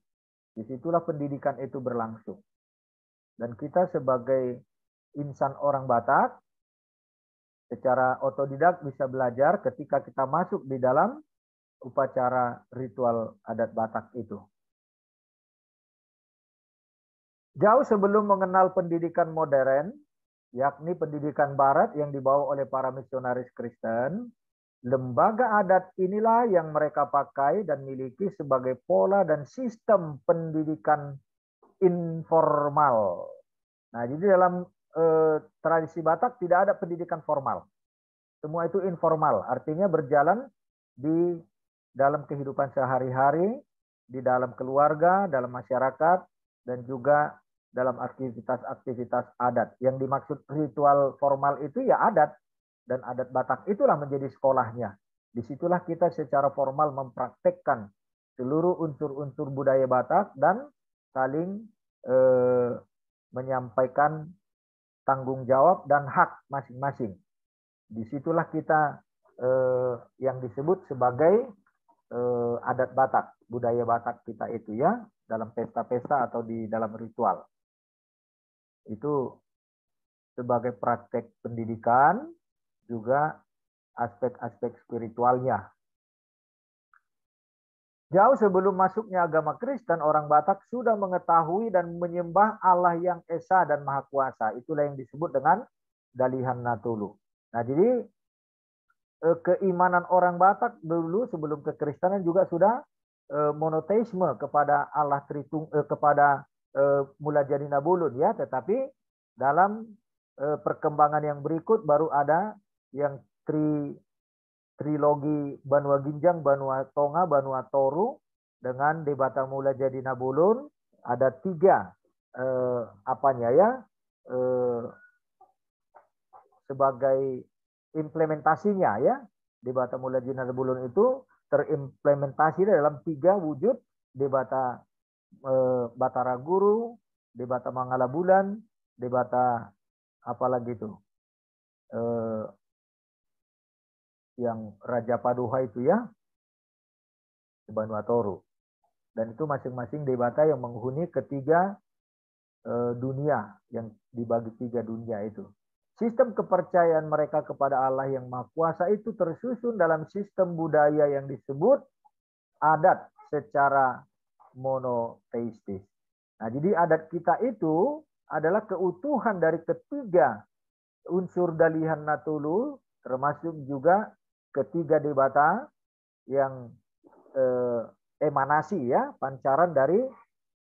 Disitulah pendidikan itu berlangsung. Dan kita sebagai insan orang Batak secara otodidak bisa belajar ketika kita masuk di dalam upacara ritual adat Batak itu. Jauh sebelum mengenal pendidikan modern, yakni pendidikan barat yang dibawa oleh para misionaris Kristen, lembaga adat inilah yang mereka pakai dan miliki sebagai pola dan sistem pendidikan informal. Nah, jadi dalam tradisi Batak tidak ada pendidikan formal. Semua itu informal, artinya berjalan di dalam kehidupan sehari-hari, di dalam keluarga, dalam masyarakat, dan juga dalam aktivitas-aktivitas adat. Yang dimaksud ritual formal itu ya adat, dan adat Batak itulah menjadi sekolahnya. Disitulah kita secara formal mempraktekkan seluruh unsur-unsur budaya Batak dan saling menyampaikan tanggung jawab dan hak masing-masing. Disitulah kita yang disebut sebagai adat Batak, budaya Batak kita itu ya, dalam pesta-pesta atau di dalam ritual. Itu sebagai praktek pendidikan, juga aspek-aspek spiritualnya. Jauh sebelum masuknya agama Kristen, orang Batak sudah mengetahui dan menyembah Allah yang Esa dan Maha Kuasa. Itulah yang disebut dengan Dalihan Natulu. Nah, jadi keimanan orang Batak dulu sebelum kekristenan juga sudah monoteisme kepada Allah kepada Mulajadi Nabulun ya, tetapi dalam perkembangan yang berikut baru ada yang trilogi Banua Ginjang, Banua Tonga, Banua Toru dengan Debata Mulajadi Nabulun. Ada 3 sebagai implementasinya ya. Debata Mulajadi Nabulun itu terimplementasi dalam 3 wujud: Debata Batara Guru, Debata Mangala Bulan, Debata apalagi itu yang Raja Paduha itu ya, Banua Toru. Dan itu masing-masing debata yang menghuni ketiga dunia, yang dibagi 3 dunia itu. Sistem kepercayaan mereka kepada Allah yang Maha Kuasa itu tersusun dalam sistem budaya yang disebut adat secara monoteistis. Nah, jadi adat kita itu adalah keutuhan dari ketiga unsur Dalihan Natulu, termasuk juga ketiga debata yang emanasi ya, pancaran dari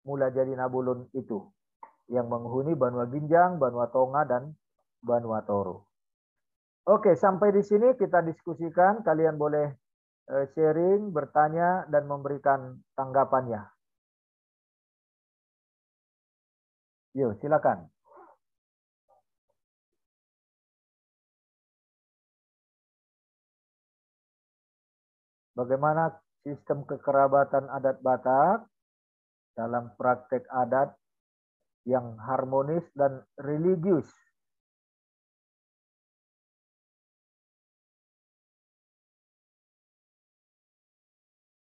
Mulajadi Nabulun itu, yang menghuni Banua Ginjang, Banua Tonga, dan Banua Toru. Oke, sampai di sini kita diskusikan. Kalian boleh sharing, bertanya, dan memberikan tanggapannya. Yuk, silakan. Bagaimana sistem kekerabatan adat Batak dalam praktek adat yang harmonis dan religius?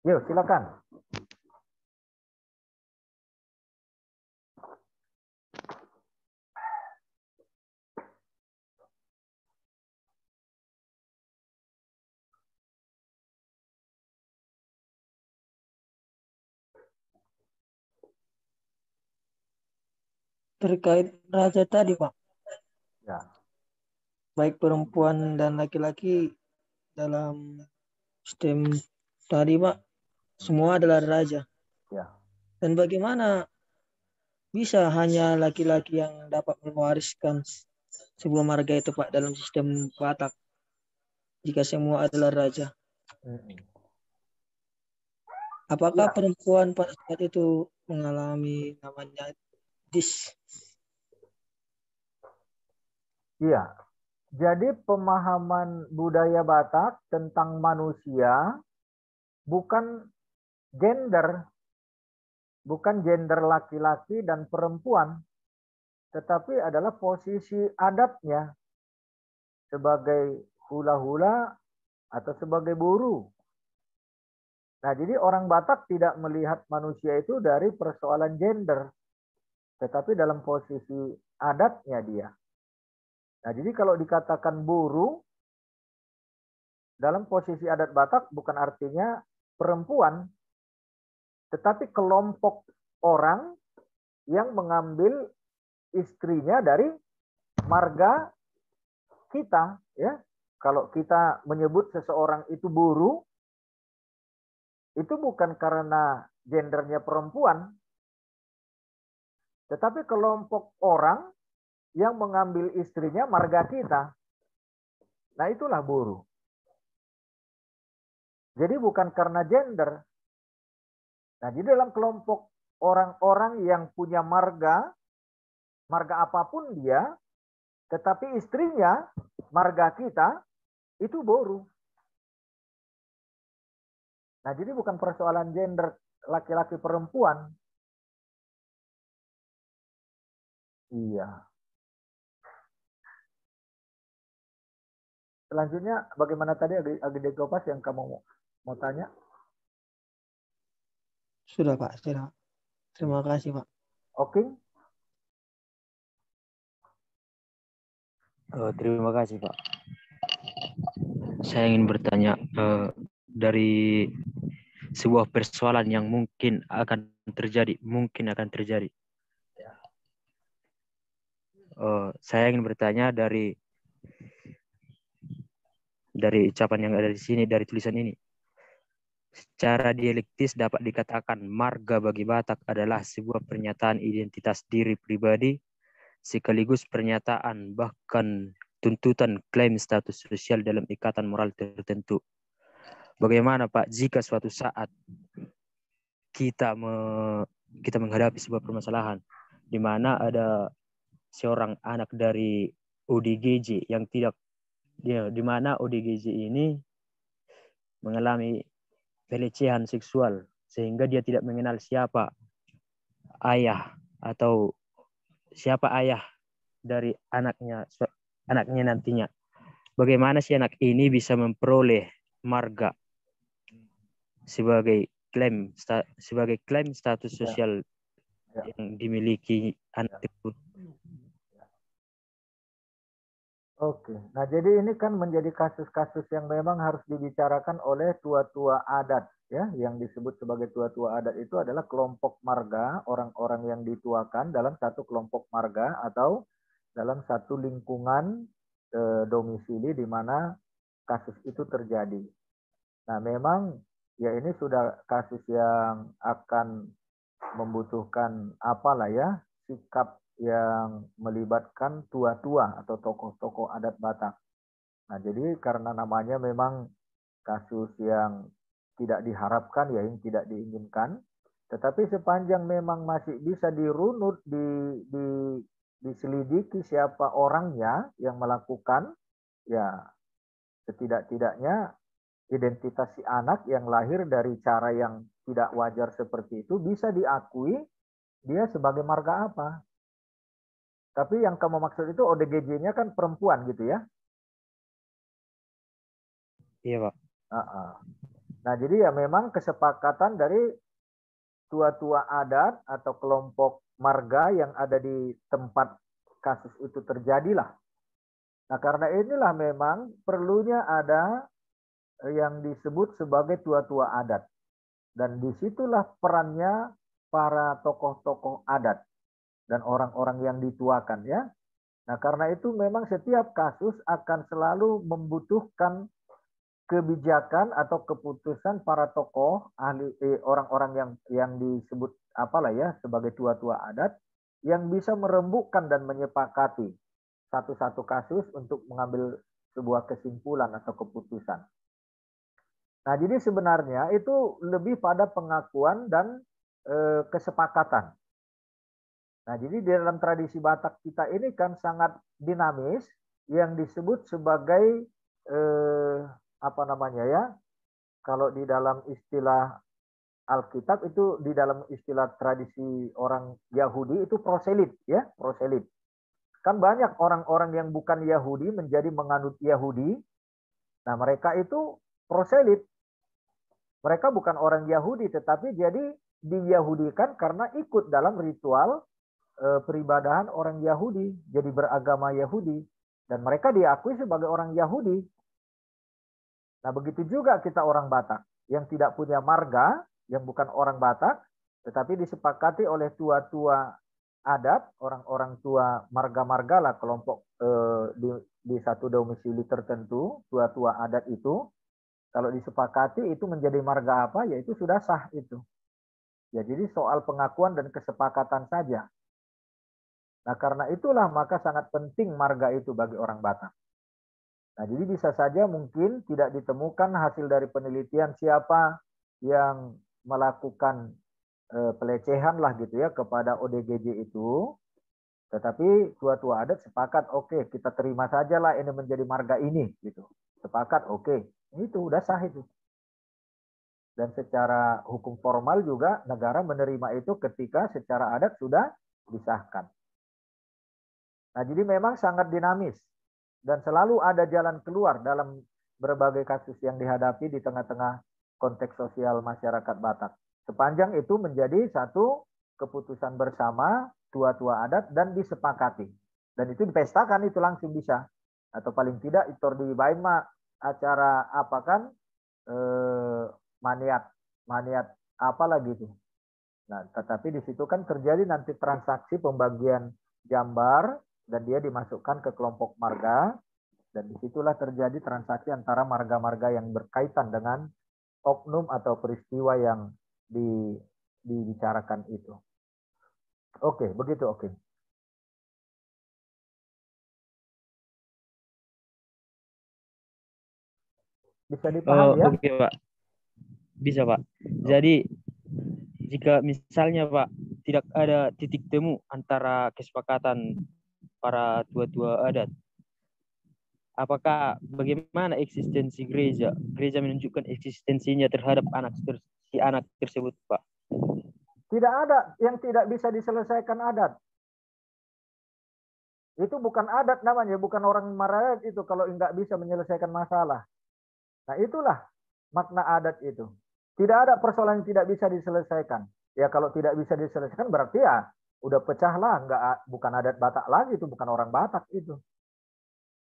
Yuk, silakan. Terkait raja tadi, Pak. Ya. Baik perempuan dan laki-laki dalam sistem tadi, Pak, semua adalah raja. Ya. Dan bagaimana bisa hanya laki-laki yang dapat mewariskan sebuah marga itu, Pak, dalam sistem Batak, jika semua adalah raja? Apakah perempuan pada saat itu mengalami namanya dis? Iya. Jadi pemahaman budaya Batak tentang manusia bukan gender laki-laki dan perempuan, tetapi adalah posisi adatnya sebagai hula-hula atau sebagai buruh. Nah, jadi orang Batak tidak melihat manusia itu dari persoalan gender, tetapi dalam posisi adatnya dia. Nah, jadi kalau dikatakan buruh dalam posisi adat Batak bukan artinya perempuan, tetapi kelompok orang yang mengambil istrinya dari marga kita, ya. Kalau kita menyebut seseorang itu buruh, itu bukan karena gendernya perempuan, tetapi kelompok orang yang mengambil istrinya marga kita. Nah, itulah buruh. Jadi bukan karena gender. Nah, di dalam kelompok orang-orang yang punya marga apapun dia, tetapi istrinya marga kita, itu buruh. Nah, jadi bukan persoalan gender laki-laki perempuan. Iya. Selanjutnya, bagaimana tadi Agede Kopas yang kamu mau tanya? Sudah Pak, sudah. Terima kasih Pak. Oke. Terima kasih Pak. Saya ingin bertanya dari sebuah persoalan yang mungkin akan terjadi. Saya ingin bertanya dari ucapan yang ada di sini, dari tulisan ini. Secara dialektis dapat dikatakan marga bagi Batak adalah sebuah pernyataan identitas diri pribadi sekaligus pernyataan bahkan tuntutan klaim status sosial dalam ikatan moral tertentu. Bagaimana Pak jika suatu saat kita menghadapi sebuah permasalahan di mana ada seorang anak dari ODGJ yang di mana ODGJ ini mengalami pelecehan seksual sehingga dia tidak mengenal siapa ayah atau siapa ayah dari anaknya nantinya. Bagaimana si anak ini bisa memperoleh marga sebagai klaim status sosial yang dimiliki anak tersebut. Oke, nah jadi ini kan menjadi kasus-kasus yang memang harus dibicarakan oleh tua-tua adat, ya, yang disebut sebagai tua-tua adat itu adalah kelompok marga, orang-orang yang dituakan dalam satu kelompok marga atau dalam satu lingkungan domisili di mana kasus itu terjadi. Nah, memang ya ini sudah kasus yang akan membutuhkan apalah ya, sikap yang melibatkan tua-tua atau tokoh-tokoh adat Batak. Nah, jadi karena namanya memang kasus yang tidak diharapkan, ya yang tidak diinginkan, tetapi sepanjang memang masih bisa dirunut, diselidiki siapa orangnya yang melakukan, ya setidak-tidaknya identitas si anak yang lahir dari cara yang tidak wajar seperti itu bisa diakui dia sebagai marga apa. Tapi yang kamu maksud itu ODGJ-nya kan perempuan gitu ya? Iya Pak. Nah jadi ya memang kesepakatan dari tua-tua adat atau kelompok marga yang ada di tempat kasus itu terjadilah. Nah karena inilah memang perlunya ada yang disebut sebagai tua-tua adat. Dan disitulah perannya para tokoh-tokoh adat dan orang-orang yang dituakan ya. Nah karena itu memang setiap kasus akan selalu membutuhkan kebijakan atau keputusan para tokoh ahli orang-orang yang disebut apalah ya sebagai tua-tua adat yang bisa merembukkan dan menyepakati satu-satu kasus untuk mengambil sebuah kesimpulan atau keputusan. Nah jadi sebenarnya itu lebih pada pengakuan dan kesepakatan. Nah, jadi di dalam tradisi Batak kita ini kan sangat dinamis yang disebut sebagai apa namanya ya? Kalau di dalam istilah Alkitab itu di dalam istilah tradisi orang Yahudi itu proselit ya, proselit. Kan banyak orang-orang yang bukan Yahudi menjadi menganut Yahudi. Nah, mereka itu proselit. Mereka bukan orang Yahudi tetapi jadi diyahudikan karena ikut dalam ritual peribadahan orang Yahudi, jadi beragama Yahudi, dan mereka diakui sebagai orang Yahudi. Nah begitu juga kita orang Batak. yang tidak punya marga, yang bukan orang Batak, tetapi disepakati oleh tua-tua adat, orang-orang tua marga-marga lah, kelompok di satu domisili tertentu, tua-tua adat itu, kalau disepakati itu menjadi marga apa, ya itu sudah sah itu. Ya, jadi soal pengakuan dan kesepakatan saja. Nah, karena itulah maka sangat penting marga itu bagi orang Batak. Nah, jadi bisa saja mungkin tidak ditemukan hasil dari penelitian siapa yang melakukan pelecehan lah gitu ya kepada ODGJ itu. Tetapi tua-tua adat sepakat, oke, kita terima saja lah ini menjadi marga ini gitu. Sepakat, oke. Itu udah sah itu. Dan secara hukum formal juga negara menerima itu ketika secara adat sudah disahkan. Nah, jadi memang sangat dinamis dan selalu ada jalan keluar dalam berbagai kasus yang dihadapi di tengah-tengah konteks sosial masyarakat Batak. Sepanjang itu menjadi satu keputusan bersama tua-tua adat dan disepakati. Dan itu dipestakan itu langsung bisa. Atau paling tidak itu di Baima acara apa kan maniat apalah gitu. Nah, tetapi di situ kan terjadi nanti transaksi pembagian gambar dan dia dimasukkan ke kelompok marga dan disitulah terjadi transaksi antara marga-marga yang berkaitan dengan oknum atau peristiwa yang dibicarakan itu. Oke, begitu oke. Bisa dipahami ya? Oke, Pak. Bisa, Pak. Jadi jika misalnya, Pak, tidak ada titik temu antara kesepakatan para tua-tua adat, apakah bagaimana eksistensi gereja? Gereja menunjukkan eksistensinya terhadap si anak tersebut, Pak. Tidak ada yang tidak bisa diselesaikan adat. Itu bukan adat namanya, bukan orang marah itu kalau nggak bisa menyelesaikan masalah. Nah, itulah makna adat itu. Tidak ada persoalan yang tidak bisa diselesaikan. Ya kalau tidak bisa diselesaikan berarti ya udah pecahlah, bukan adat Batak lagi, itu bukan orang Batak itu.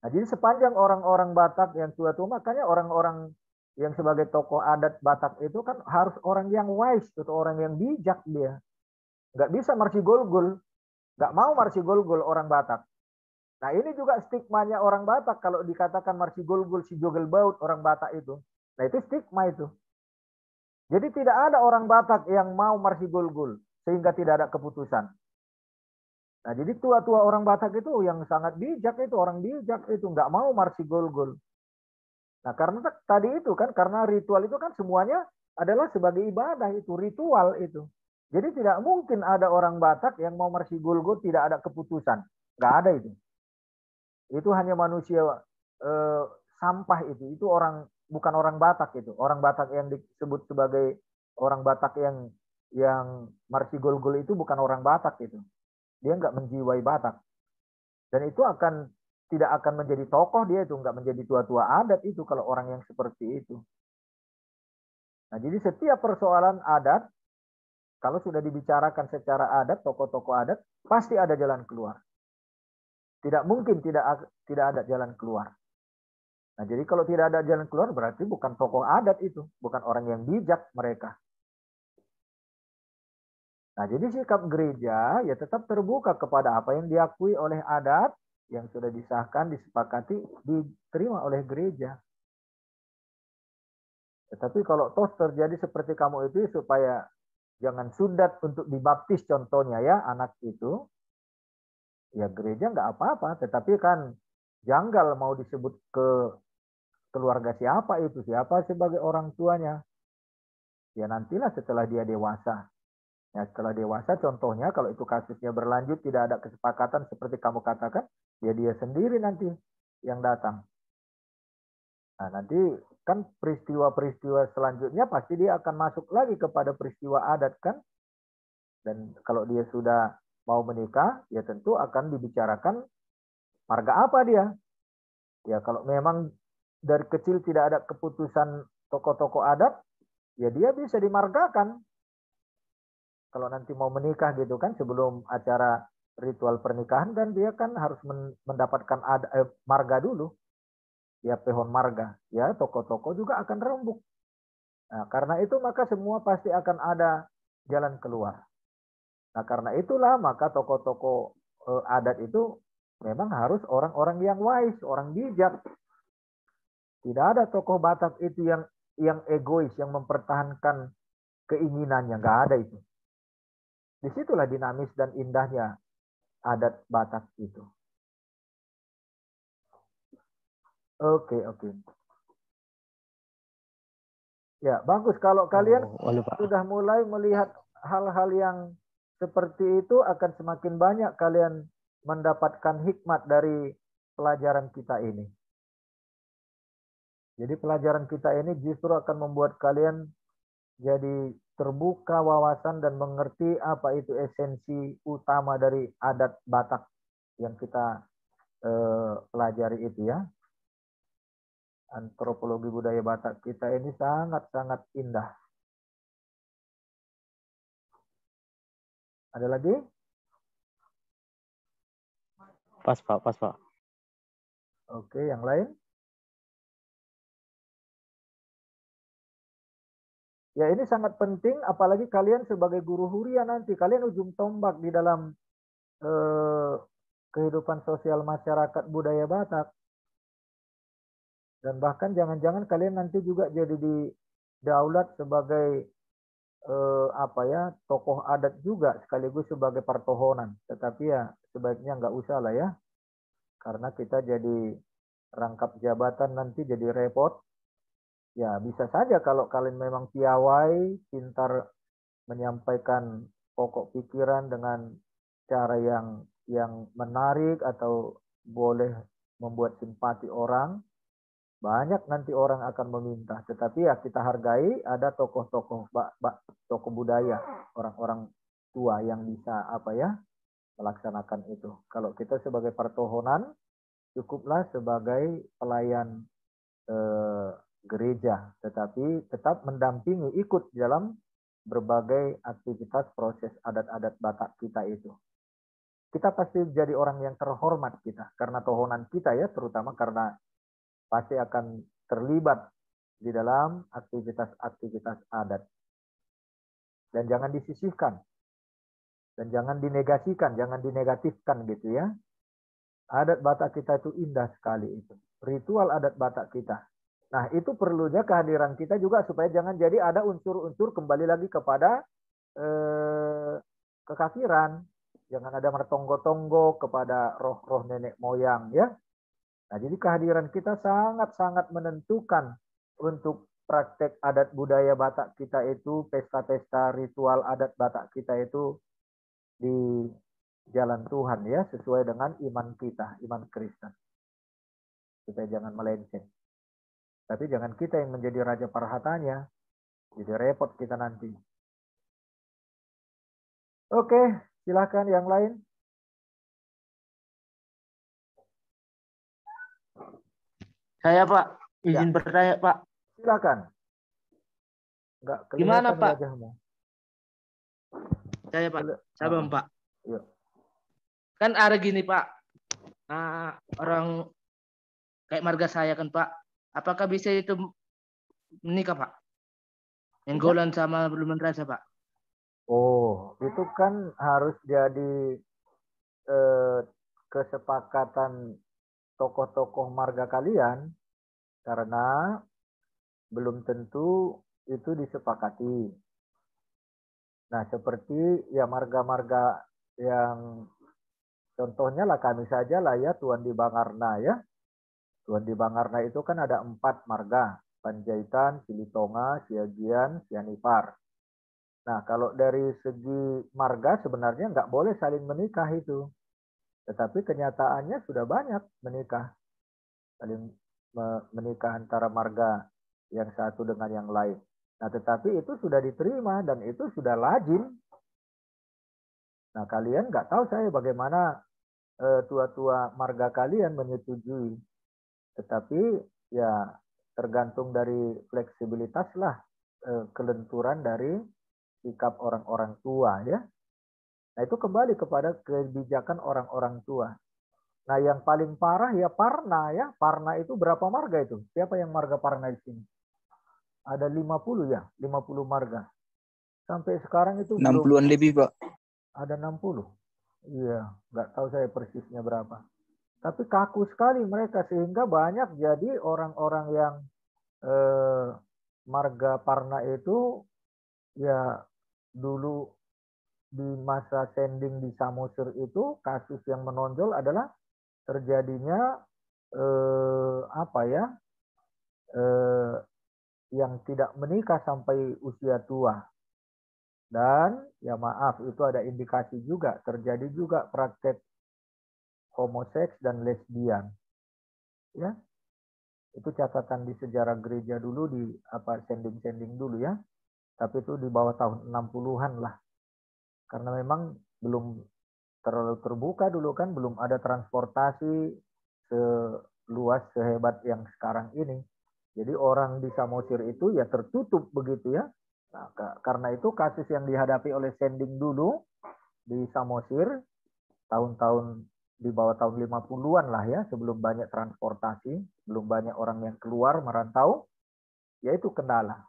Nah, jadi sepanjang orang-orang Batak yang tua-tua, makanya orang-orang yang sebagai tokoh adat Batak itu kan harus orang yang wise, itu orang yang bijak dia. Nggak bisa marsigol-gol, nggak mau marsigol-gol orang Batak. Nah, ini juga stigmanya orang Batak kalau dikatakan marsigol-gol si jogel baut orang Batak itu. Nah, itu stigma itu. Jadi tidak ada orang Batak yang mau marsigol-gol sehingga tidak ada keputusan. Nah, jadi tua-tua orang Batak itu yang sangat bijak itu, orang bijak itu nggak mau marsigol-gol. Nah, karena tadi itu kan, karena ritual itu kan semuanya adalah sebagai ibadah itu, ritual itu. Jadi tidak mungkin ada orang Batak yang mau marsigol-gol tidak ada keputusan. Nggak ada itu. Itu hanya manusia sampah itu. Itu orang, bukan orang Batak itu. Orang Batak yang disebut sebagai orang Batak yang marsigol-gol itu bukan orang Batak itu. Dia nggak menjiwai Batak. Dan itu tidak akan menjadi tokoh dia itu, nggak menjadi tua-tua adat itu kalau orang yang seperti itu. Nah, jadi setiap persoalan adat, kalau sudah dibicarakan secara adat, tokoh-tokoh adat, pasti ada jalan keluar. Tidak mungkin tidak ada jalan keluar. Nah, jadi kalau tidak ada jalan keluar berarti bukan tokoh adat itu, bukan orang yang bijak mereka. Nah, jadi sikap gereja ya tetap terbuka kepada apa yang diakui oleh adat, yang sudah disahkan, disepakati, diterima oleh gereja. Tetapi kalau toh terjadi seperti kamu itu, supaya jangan sundat untuk dibaptis contohnya ya, anak itu, ya gereja nggak apa-apa. Tetapi kan janggal mau disebut ke keluarga siapa itu, siapa sebagai orang tuanya. Ya nantilah setelah dia dewasa. Ya, setelah dewasa contohnya kalau itu kasusnya berlanjut tidak ada kesepakatan seperti kamu katakan, ya dia sendiri nanti yang datang. Nah, nanti kan peristiwa-peristiwa selanjutnya pasti dia akan masuk lagi kepada peristiwa adat kan. Dan kalau dia sudah mau menikah, ya tentu akan dibicarakan marga apa dia. Ya kalau memang dari kecil tidak ada keputusan tokoh-tokoh adat, ya dia bisa dimargakan. Kalau nanti mau menikah gitu kan, sebelum acara ritual pernikahan kan dia kan harus mendapatkan marga dulu. Ya pohon marga. Ya tokoh-tokoh juga akan rembuk. Nah, karena itu maka semua pasti akan ada jalan keluar. Nah, karena itulah maka tokoh-tokoh adat itu memang harus orang-orang yang wise, orang bijak. Tidak ada tokoh Batak itu yang egois, yang mempertahankan keinginannya. Nggak ada itu. Disitulah dinamis dan indahnya adat Batak itu. Oke. Ya, bagus. Kalau kalian sudah mulai melihat hal-hal yang seperti itu, akan semakin banyak kalian mendapatkan hikmat dari pelajaran kita ini. Jadi pelajaran kita ini justru akan membuat kalian jadi terbuka wawasan dan mengerti apa itu esensi utama dari adat Batak yang kita pelajari itu ya. Antropologi budaya Batak kita ini sangat-sangat indah. Ada lagi? Pas Pak. Oke, yang lain? Ya, ini sangat penting, apalagi kalian sebagai guru huria nanti. Kalian ujung tombak di dalam kehidupan sosial masyarakat budaya Batak. Dan bahkan jangan-jangan kalian nanti juga jadi didaulat sebagai tokoh adat juga, sekaligus sebagai pertohonan. Tetapi ya sebaiknya nggak usah lah ya. Karena kita jadi rangkap jabatan nanti jadi repot. Ya bisa saja kalau kalian memang piawai, pintar menyampaikan pokok pikiran dengan cara yang menarik atau boleh membuat simpati orang, banyak nanti orang akan meminta. Tetapi ya kita hargai ada tokoh-tokoh budaya, orang-orang tua yang bisa melaksanakan itu. Kalau kita sebagai pertohonan, cukuplah sebagai pelayan gereja, tetapi tetap mendampingi, ikut dalam berbagai aktivitas proses adat-adat Batak kita itu. Kita pasti jadi orang yang terhormat kita, karena tohonan kita ya, terutama karena pasti akan terlibat di dalam aktivitas-aktivitas adat. Dan jangan disisihkan. Dan jangan dinegasikan, jangan dinegatifkan gitu ya. Adat Batak kita itu indah sekali itu. Ritual adat Batak kita. Nah, itu perlunya kehadiran kita juga supaya jangan jadi ada unsur-unsur kembali lagi kepada kekafiran. Jangan ada mertonggo-tonggo kepada roh-roh nenek moyang ya. Nah, jadi kehadiran kita sangat-sangat menentukan untuk praktek adat budaya Batak kita itu, pesta-pesta ritual adat Batak kita itu di jalan Tuhan ya, sesuai dengan iman kita, iman Kristen. Kita jangan melenceng. Tapi jangan kita yang menjadi raja parhatanya, jadi repot kita nanti. Oke, silakan yang lain. Saya Pak, izin bertanya Pak. Silakan. Enggak Gimana Pak? Wajahmu. Saya Pak, sabar Pak. Yuk. Kan ada gini Pak, orang kayak marga saya kan Pak, apakah bisa itu menikah Pak? Enggolan sama belum merasa Pak? Oh, itu kan harus jadi kesepakatan tokoh-tokoh marga kalian, karena belum tentu itu disepakati. Nah, seperti ya marga-marga yang contohnya lah kami saja lah ya, Tuan di Bangarna ya. Tuan di Bangarna itu kan ada 4 marga, Panjaitan, Silitonga, Siagian, Sianipar. Nah, kalau dari segi marga sebenarnya nggak boleh saling menikah itu. Tetapi kenyataannya sudah banyak menikah. Saling menikah antara marga yang satu dengan yang lain. Nah, tetapi itu sudah diterima dan itu sudah lazim. Nah, kalian nggak tahu saya bagaimana tua-tua marga kalian menyetujui. Tetapi ya tergantung dari fleksibilitas lah, kelenturan dari sikap orang-orang tua ya. Nah, itu kembali kepada kebijakan orang-orang tua. Nah, yang paling parah ya Parna ya. Parna itu berapa marga itu? Siapa yang marga Parna di sini? ada 50 ya, 50 marga. Sampai sekarang itu 60-an lebih, Pak. ada 60. Iya, nggak tahu saya persisnya berapa. Tapi kaku sekali mereka sehingga banyak jadi orang-orang yang marga Parna itu ya dulu di masa sending di Samosir itu kasus yang menonjol adalah terjadinya yang tidak menikah sampai usia tua. Dan ya maaf, itu ada indikasi juga terjadi juga praktek homoseks dan lesbian. Ya. Itu catatan di sejarah gereja dulu di sending-sending dulu ya. Tapi itu di bawah tahun 60-an lah. Karena memang belum terlalu terbuka dulu kan, belum ada transportasi seluas sehebat yang sekarang ini. Jadi orang di Samosir itu ya tertutup begitu ya. Nah, karena itu kasus yang dihadapi oleh sending dulu di Samosir tahun-tahun di bawah tahun 50-an lah ya, sebelum banyak transportasi, belum banyak orang yang keluar merantau, yaitu kendala.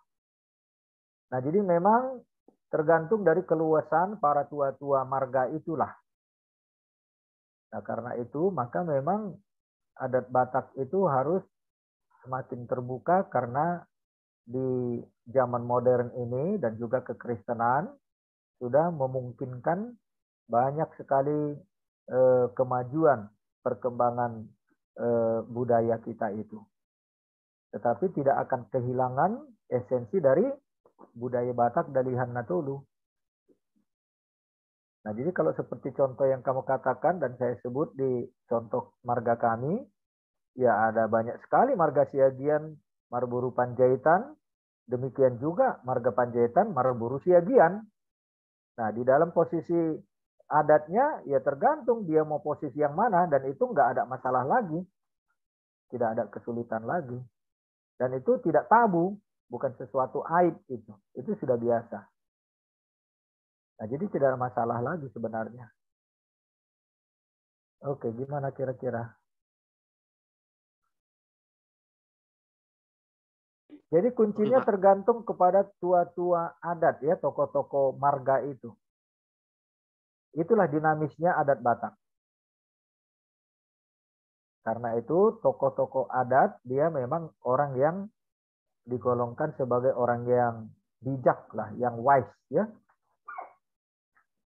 Nah, jadi memang tergantung dari keluasan para tua-tua marga itulah. Nah, karena itu maka memang adat Batak itu harus semakin terbuka karena di zaman modern ini dan juga kekristenan sudah memungkinkan banyak sekali kemajuan perkembangan budaya kita itu. Tetapi tidak akan kehilangan esensi dari budaya Batak dari Natolu. Nah, jadi kalau seperti contoh yang kamu katakan dan saya sebut di contoh marga kami, ya ada banyak sekali marga Siagian, Marburu Panjaitan, demikian juga marga Panjaitan, Marburu Siagian. Nah, di dalam posisi adatnya ya tergantung dia mau posisi yang mana dan itu nggak ada masalah lagi. Tidak ada kesulitan lagi. Dan itu tidak tabu, bukan sesuatu aib itu. Itu sudah biasa. Nah, jadi tidak ada masalah lagi sebenarnya. Oke, gimana kira-kira? Jadi kuncinya tergantung kepada tua-tua adat ya, tokoh-tokoh marga itu. Itulah dinamisnya adat Batak. Karena itu tokoh-tokoh adat dia memang orang yang digolongkan sebagai orang yang bijak lah, yang wise ya.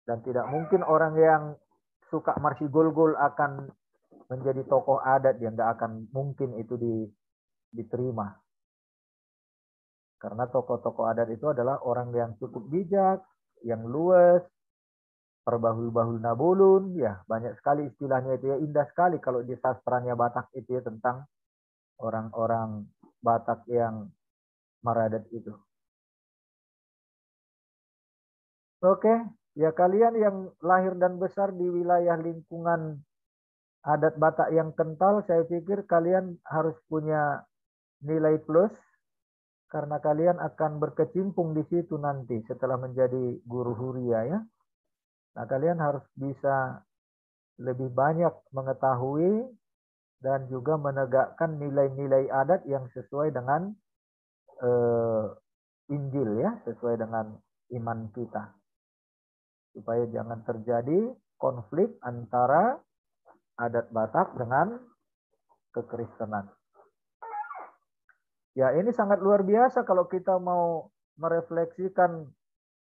Dan tidak mungkin orang yang suka marsi gol-gol akan menjadi tokoh adat, dia nggak akan mungkin itu diterima. Karena tokoh-tokoh adat itu adalah orang yang cukup bijak, yang luas, perbahul-bahul nabulun, ya banyak sekali istilahnya itu ya, indah sekali kalau di sastranya Batak itu ya tentang orang-orang Batak yang maradat itu. Oke, ya kalian yang lahir dan besar di wilayah lingkungan adat Batak yang kental, saya pikir kalian harus punya nilai plus karena kalian akan berkecimpung di situ nanti setelah menjadi guru huria ya. Nah, kalian harus bisa lebih banyak mengetahui dan juga menegakkan nilai-nilai adat yang sesuai dengan Injil ya, sesuai dengan iman kita. Supaya jangan terjadi konflik antara adat Batak dengan kekristenan. Ya, ini sangat luar biasa kalau kita mau merefleksikan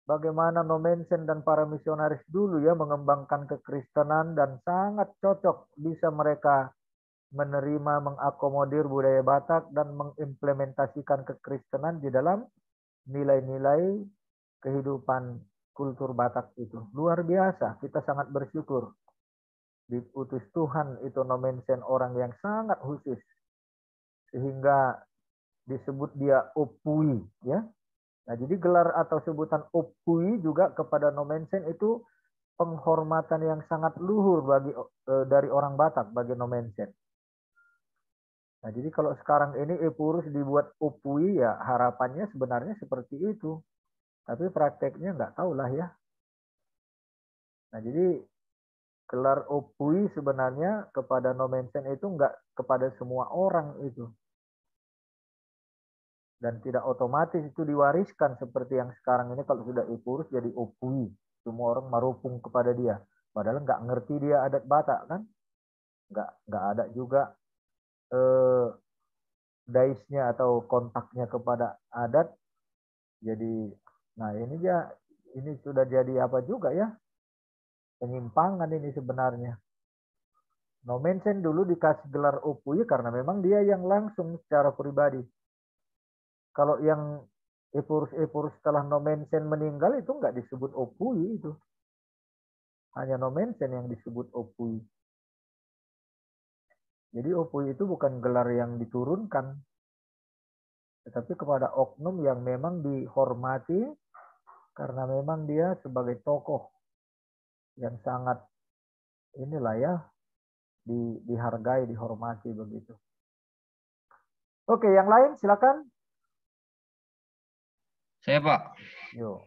bagaimana Nomensen dan para misionaris dulu ya mengembangkan kekristenan dan sangat cocok bisa mereka menerima, mengakomodir budaya Batak dan mengimplementasikan kekristenan di dalam nilai-nilai kehidupan kultur Batak itu. Luar biasa, kita sangat bersyukur diutus Tuhan itu Nomensen orang yang sangat khusus sehingga disebut dia Opui ya. Nah, jadi gelar atau sebutan Opui juga kepada Nomensen itu penghormatan yang sangat luhur dari orang Batak bagi Nomensen. Nah, jadi kalau sekarang ini Epurus dibuat Opui ya harapannya sebenarnya seperti itu. Tapi prakteknya nggak tahu lah ya. Nah, jadi gelar Opui sebenarnya kepada Nomensen itu nggak kepada semua orang itu. Dan tidak otomatis itu diwariskan seperti yang sekarang ini kalau sudah Epurus jadi opui. Semua orang marupung kepada dia. Padahal nggak ngerti dia adat Batak kan. Nggak ada juga daisnya atau kontaknya kepada adat. Jadi, nah ini sudah jadi apa juga ya? Penyimpangan ini sebenarnya. Nomensen dulu dikasih gelar opui karena memang dia yang langsung secara pribadi. Kalau yang Epurus setelah Nomensen meninggal itu nggak disebut opui itu. Hanya Nomensen yang disebut opui. Jadi opui itu bukan gelar yang diturunkan, tetapi kepada oknum yang memang dihormati karena memang dia sebagai tokoh yang sangat inilah ya dihargai, dihormati begitu. Oke, yang lain silakan. Saya, Pak. Yo,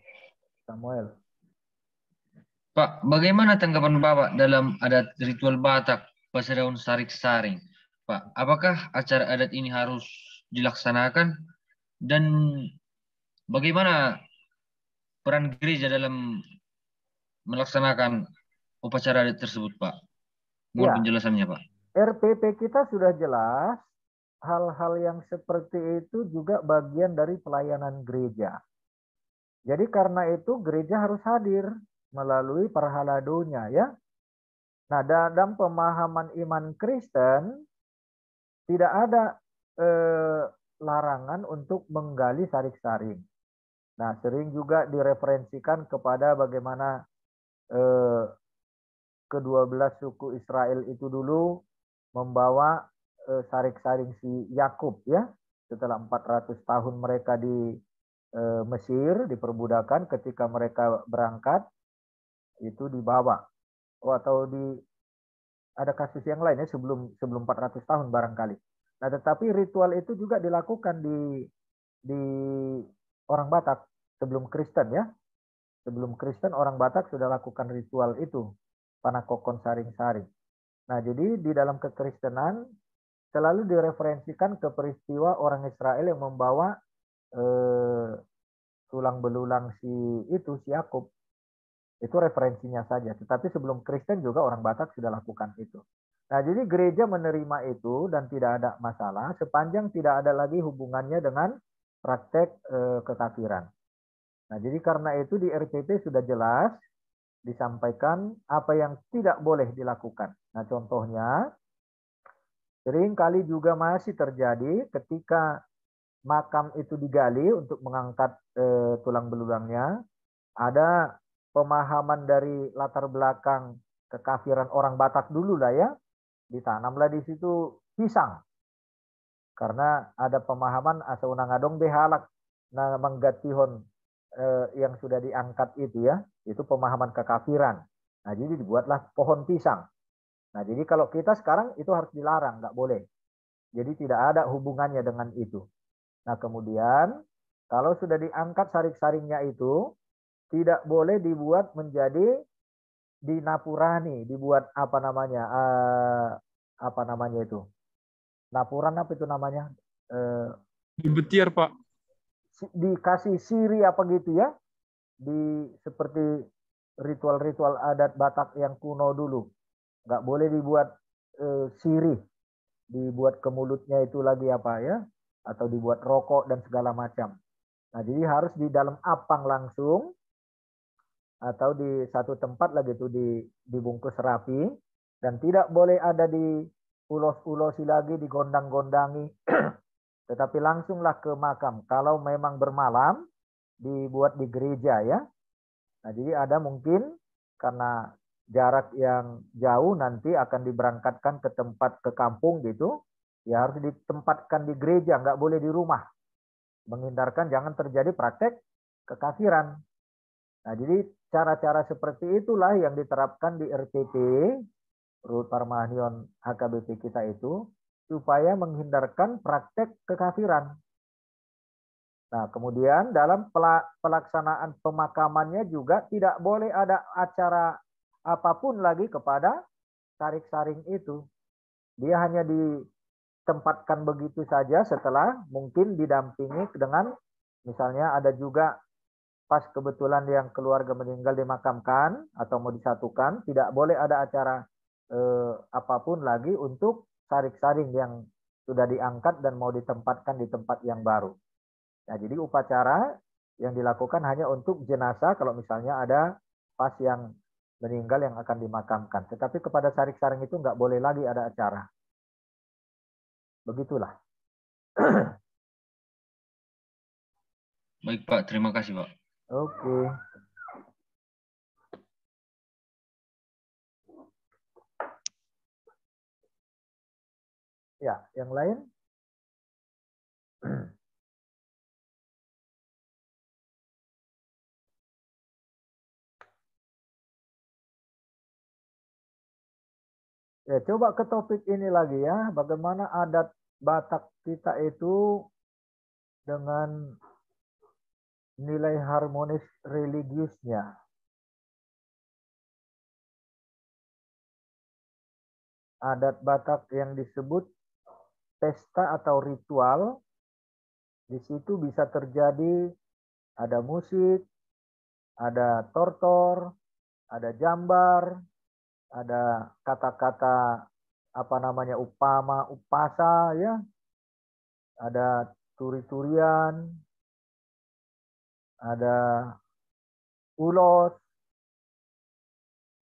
Samuel. Pak, bagaimana tanggapan Bapak dalam adat ritual Batak pasca daun sarik-saring? Pak, apakah acara adat ini harus dilaksanakan? Dan bagaimana peran gereja dalam melaksanakan upacara adat tersebut, Pak? Mohon Ya, penjelasannya, Pak. RPP kita sudah jelas, hal-hal yang seperti itu juga bagian dari pelayanan gereja. Jadi karena itu gereja harus hadir melalui parhaladonya ya. Nah, dalam pemahaman iman Kristen tidak ada larangan untuk menggali sarik-saring. Nah, sering juga direferensikan kepada bagaimana ke-12 suku Israel itu dulu membawa sarik-saring si Yakub ya. Setelah 400 tahun mereka di Mesir diperbudakan, ketika mereka berangkat itu dibawa. Atau ada kasus yang lain ya sebelum 400 tahun barangkali. Nah, tetapi ritual itu juga dilakukan di orang Batak sebelum Kristen ya. Sebelum Kristen orang Batak sudah lakukan ritual itu, panakokon saring-saring. Nah, jadi di dalam kekristenan selalu direferensikan ke peristiwa orang Israel yang membawa tulang belulang si Yakub. Itu referensinya saja. Tetapi sebelum Kristen juga orang Batak sudah lakukan itu. Nah, jadi gereja menerima itu dan tidak ada masalah sepanjang tidak ada lagi hubungannya dengan praktek kekafiran. Nah, jadi karena itu di RPP sudah jelas disampaikan apa yang tidak boleh dilakukan. Nah, contohnya sering kali juga masih terjadi ketika makam itu digali untuk mengangkat tulang belulangnya, ada pemahaman dari latar belakang kekafiran orang Batak dulu lah ya, ditanamlah di situ pisang. Karena ada pemahaman asa unang adong behalak na menggatihon yang sudah diangkat itu ya, itu pemahaman kekafiran. Nah, jadi dibuatlah pohon pisang. Nah, jadi kalau kita sekarang itu harus dilarang, nggak boleh. Jadi tidak ada hubungannya dengan itu. Nah, kemudian kalau sudah diangkat saring-saringnya itu, tidak boleh dibuat menjadi dinapurani, dibuat apa namanya itu? Napuran apa itu namanya? Betiar, Pak. Dikasih siri apa gitu ya? Seperti ritual-ritual adat Batak yang kuno dulu. Nggak boleh dibuat sirih, dibuat ke mulutnya itu lagi apa ya, atau dibuat rokok dan segala macam. Nah, jadi harus di dalam apang langsung atau di satu tempat lagi itu dibungkus rapi dan tidak boleh ada di ulos-ulosi lagi, digondang-gondangi, tetapi langsunglah ke makam. Kalau memang bermalam dibuat di gereja ya. Nah, jadi ada mungkin karena jarak yang jauh nanti akan diberangkatkan ke tempat ke kampung gitu, ya harus ditempatkan di gereja, nggak boleh di rumah. Menghindarkan jangan terjadi praktek kekafiran. Nah, jadi cara-cara seperti itulah yang diterapkan di RPP, Rut Parmahnion HKBP kita itu, supaya menghindarkan praktek kekafiran. Nah, kemudian dalam pelaksanaan pemakamannya juga tidak boleh ada acara apapun lagi kepada sarik-saring itu. Dia hanya ditempatkan begitu saja setelah mungkin didampingi dengan misalnya ada juga pas kebetulan yang keluarga meninggal dimakamkan atau mau disatukan, tidak boleh ada acara apapun lagi untuk sarik-saring yang sudah diangkat dan mau ditempatkan di tempat yang baru. Nah, jadi upacara yang dilakukan hanya untuk jenazah kalau misalnya ada pas yang meninggal yang akan dimakamkan. Tetapi kepada sarik-saring itu nggak boleh lagi ada acara. Begitulah. Baik Pak, terima kasih Pak. Oke. Ya, yang lain? Ya, coba ke topik ini lagi ya. Bagaimana adat Batak kita itu dengan nilai harmonis religiusnya. Adat Batak yang disebut pesta atau ritual, di situ bisa terjadi ada musik, ada tortor, ada jambar, ada kata-kata apa namanya upama, upasa ya, ada turi-turian, ada ulos.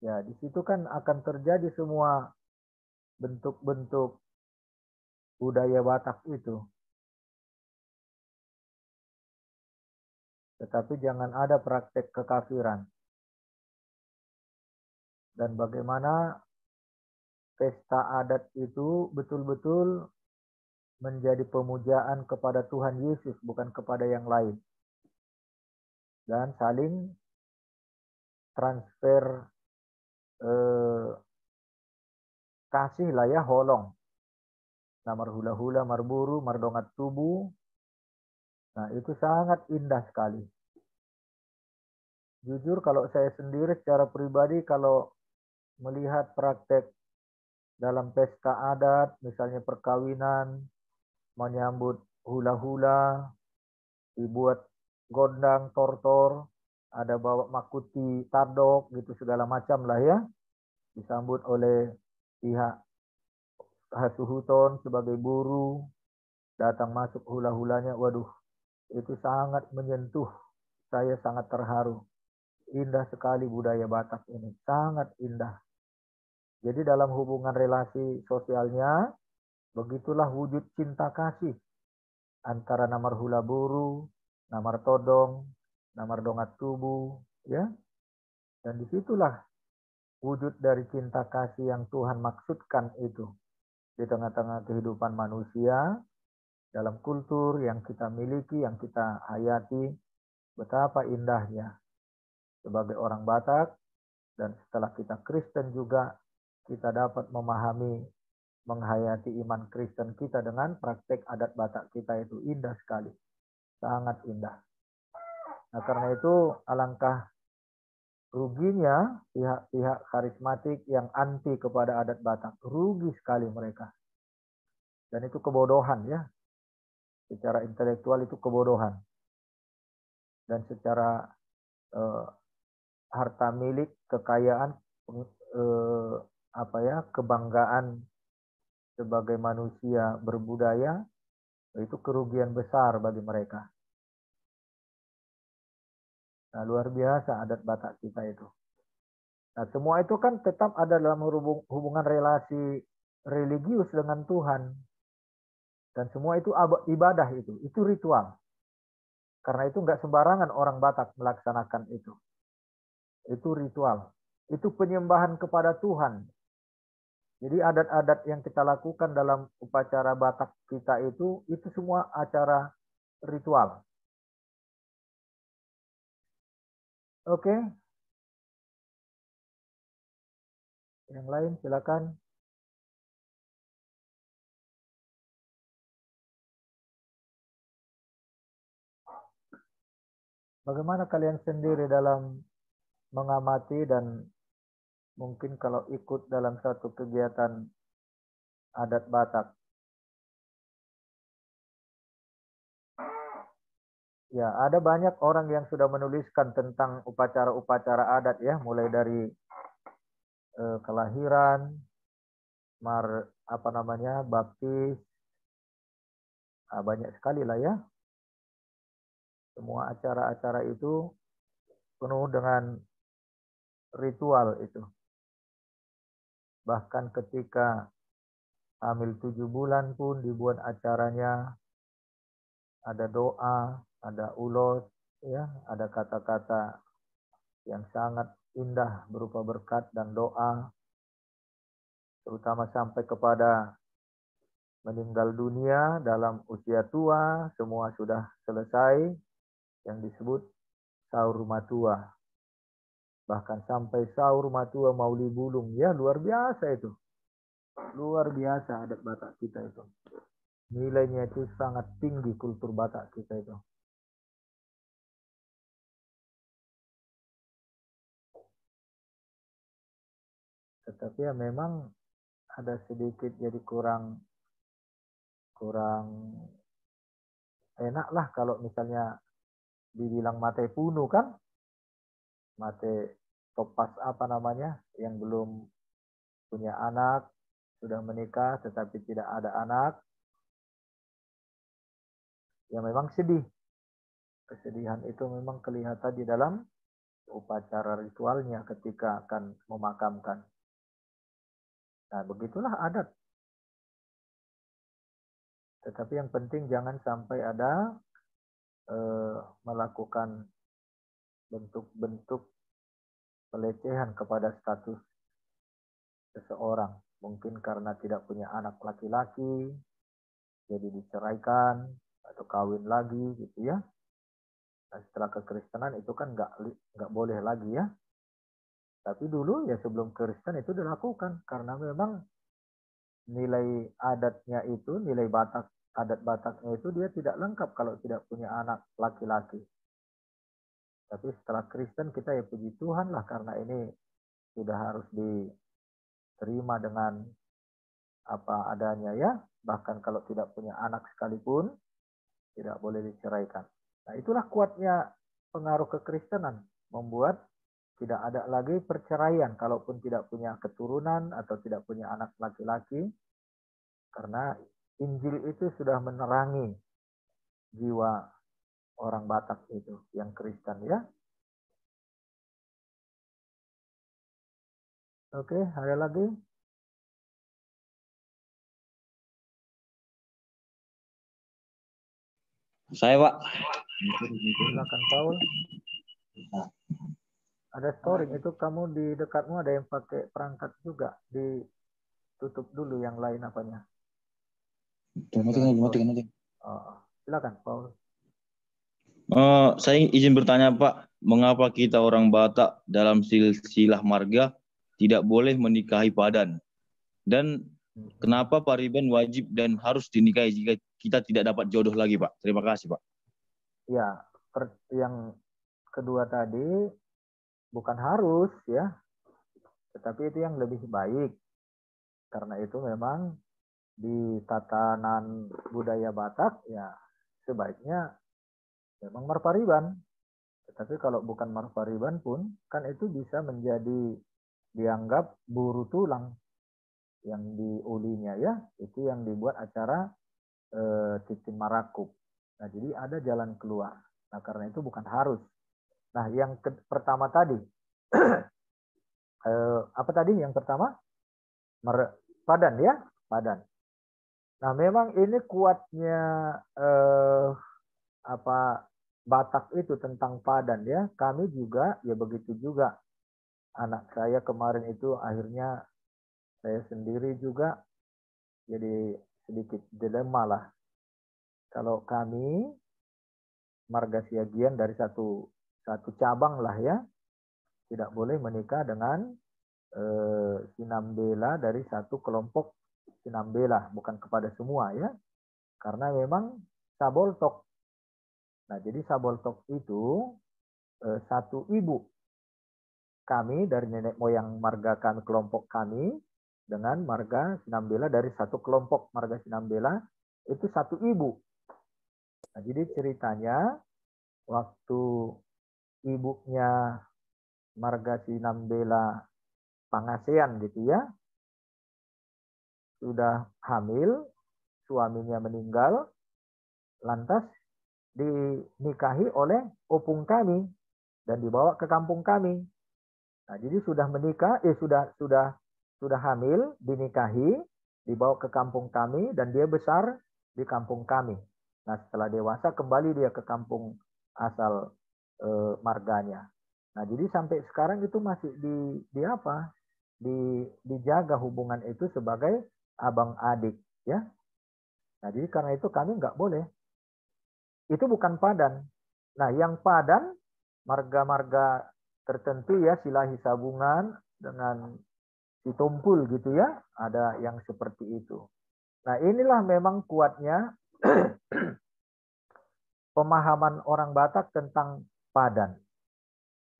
Ya, di situ kan akan terjadi semua bentuk-bentuk budaya Batak itu. Tetapi jangan ada praktek kekafiran. Dan bagaimana pesta adat itu betul-betul menjadi pemujaan kepada Tuhan Yesus, bukan kepada yang lain. Dan saling transfer kasih lah ya, holong. Namar hula-hula, marburu, mardongat tubuh. Nah, itu sangat indah sekali. Jujur kalau saya sendiri secara pribadi kalau melihat praktek dalam pesta adat, misalnya perkawinan, menyambut hula-hula, dibuat gondang, tortor, ada bawa makuti, tadok, gitu segala macam lah ya. Disambut oleh pihak Hasuhuton sebagai buru, datang masuk hula-hulanya, waduh, itu sangat menyentuh. Saya sangat terharu. Indah sekali budaya Batak ini, sangat indah. Jadi dalam hubungan relasi sosialnya, begitulah wujud cinta kasih antara namar hula buru, namar todong, namar dongat tubuh, ya. Dan disitulah wujud dari cinta kasih yang Tuhan maksudkan itu di tengah-tengah kehidupan manusia, dalam kultur yang kita miliki, yang kita hayati, betapa indahnya sebagai orang Batak, dan setelah kita Kristen juga, kita dapat memahami, menghayati iman Kristen kita dengan praktek adat Batak kita itu indah sekali. Sangat indah. Nah, karena itu alangkah ruginya pihak-pihak karismatik yang anti kepada adat Batak. Rugi sekali mereka. Dan itu kebodohan ya. Secara intelektual itu kebodohan. Dan secara harta milik, kekayaan, kebanggaan sebagai manusia berbudaya, itu kerugian besar bagi mereka. Nah, luar biasa adat Batak kita itu. Nah, semua itu kan tetap ada dalam hubungan relasi religius dengan Tuhan. Dan semua itu ibadah itu ritual. Karena itu nggak sembarangan orang Batak melaksanakan itu. Itu ritual. Itu penyembahan kepada Tuhan. Jadi adat-adat yang kita lakukan dalam upacara Batak kita itu semua acara ritual. Oke. Yang lain silakan. Bagaimana kalian sendiri dalam mengamati dan mungkin kalau ikut dalam satu kegiatan adat Batak, Ya, ada banyak orang yang sudah menuliskan tentang upacara-upacara adat ya, mulai dari kelahiran, baptis, banyak sekali lah ya. Semua acara-acara itu penuh dengan ritual itu. Bahkan ketika hamil 7 bulan pun dibuat acaranya, ada doa, ada ulos, ya, ada kata-kata yang sangat indah berupa berkat dan doa, terutama sampai kepada meninggal dunia dalam usia tua, semua sudah selesai, yang disebut sahur matua. Bahkan sampai sahur matua mauli bulung, ya luar biasa itu. Luar biasa adat Batak kita itu. Nilainya itu sangat tinggi kultur Batak kita itu. Tetapi ya memang ada sedikit jadi kurang enak lah kalau misalnya dibilang mate punu kan. Mate topas yang belum punya anak, sudah menikah tetapi tidak ada anak. Ya memang sedih. Kesedihan itu memang kelihatan di dalam upacara ritualnya ketika akan memakamkan. Nah, begitulah adat. Tetapi yang penting jangan sampai ada melakukan bentuk-bentuk pelecehan kepada status seseorang. Mungkin karena tidak punya anak laki-laki, jadi diceraikan atau kawin lagi gitu ya. Nah, setelah kekristenan itu kan nggak boleh lagi ya. Tapi dulu ya sebelum Kristen itu dilakukan karena memang nilai adatnya itu, nilai Batak, adat Bataknya itu dia tidak lengkap kalau tidak punya anak laki-laki. Tapi setelah Kristen kita ya puji Tuhan lah karena ini sudah harus diterima dengan apa adanya ya. Bahkan kalau tidak punya anak sekalipun tidak boleh diceraikan. Nah, itulah kuatnya pengaruh kekristenan membuat tidak ada lagi perceraian kalaupun tidak punya keturunan atau tidak punya anak laki-laki. Karena Injil itu sudah menerangi jiwa orang Batak itu yang Kristen ya. Oke, ada lagi? Saya, Pak. Silakan Paul. Ada storing itu kamu di dekatmu ada yang pakai perangkat juga, ditutup dulu yang lain apanya. Silakan Paul. Saya izin bertanya Pak, mengapa kita orang Batak dalam silsilah marga tidak boleh menikahi padan? Dan kenapa pariban wajib dan harus dinikahi jika kita tidak dapat jodoh lagi Pak? Terima kasih Pak. Ya, yang kedua tadi bukan harus ya, tetapi itu yang lebih baik. Karena itu memang di tatanan budaya Batak ya sebaiknya memang marpariban. Tetapi kalau bukan marpariban pun kan itu bisa menjadi dianggap buru tulang yang diulinya ya, itu yang dibuat acara titin marakup. Nah, jadi ada jalan keluar. Nah, karena itu bukan harus. Nah, yang pertama tadi apa tadi yang pertama? Padan ya, padan. Nah, memang ini kuatnya Batak itu tentang padan ya. Kami juga ya begitu juga. Anak saya kemarin itu akhirnya saya sendiri juga jadi sedikit dilema lah. Kalau kami marga Siagian dari satu cabang lah ya, tidak boleh menikah dengan Sinambela dari satu kelompok Sinambela, bukan kepada semua ya, karena memang Saboltok. Nah, jadi Saboltok itu satu ibu kami dari nenek moyang marga kami, kelompok kami, dengan marga Sinambela dari satu kelompok marga Sinambela, itu satu ibu. Nah, jadi ceritanya waktu ibunya Marga Sinambela Pangasean gitu ya, sudah hamil, suaminya meninggal, lantas dinikahi oleh opung kami dan dibawa ke kampung kami. Nah, jadi sudah menikah, sudah hamil, dinikahi, dibawa ke kampung kami dan dia besar di kampung kami. Nah, setelah dewasa kembali dia ke kampung asal marganya. Nah, jadi sampai sekarang itu masih dijaga hubungan itu sebagai abang adik, ya. Nah, jadi karena itu kami nggak boleh. Itu bukan padan. Nah, yang padan marga-marga tertentu ya, silahi sabungan dengan si tumpul gitu ya, ada yang seperti itu. Nah, inilah memang kuatnya pemahaman orang Batak tentang padan.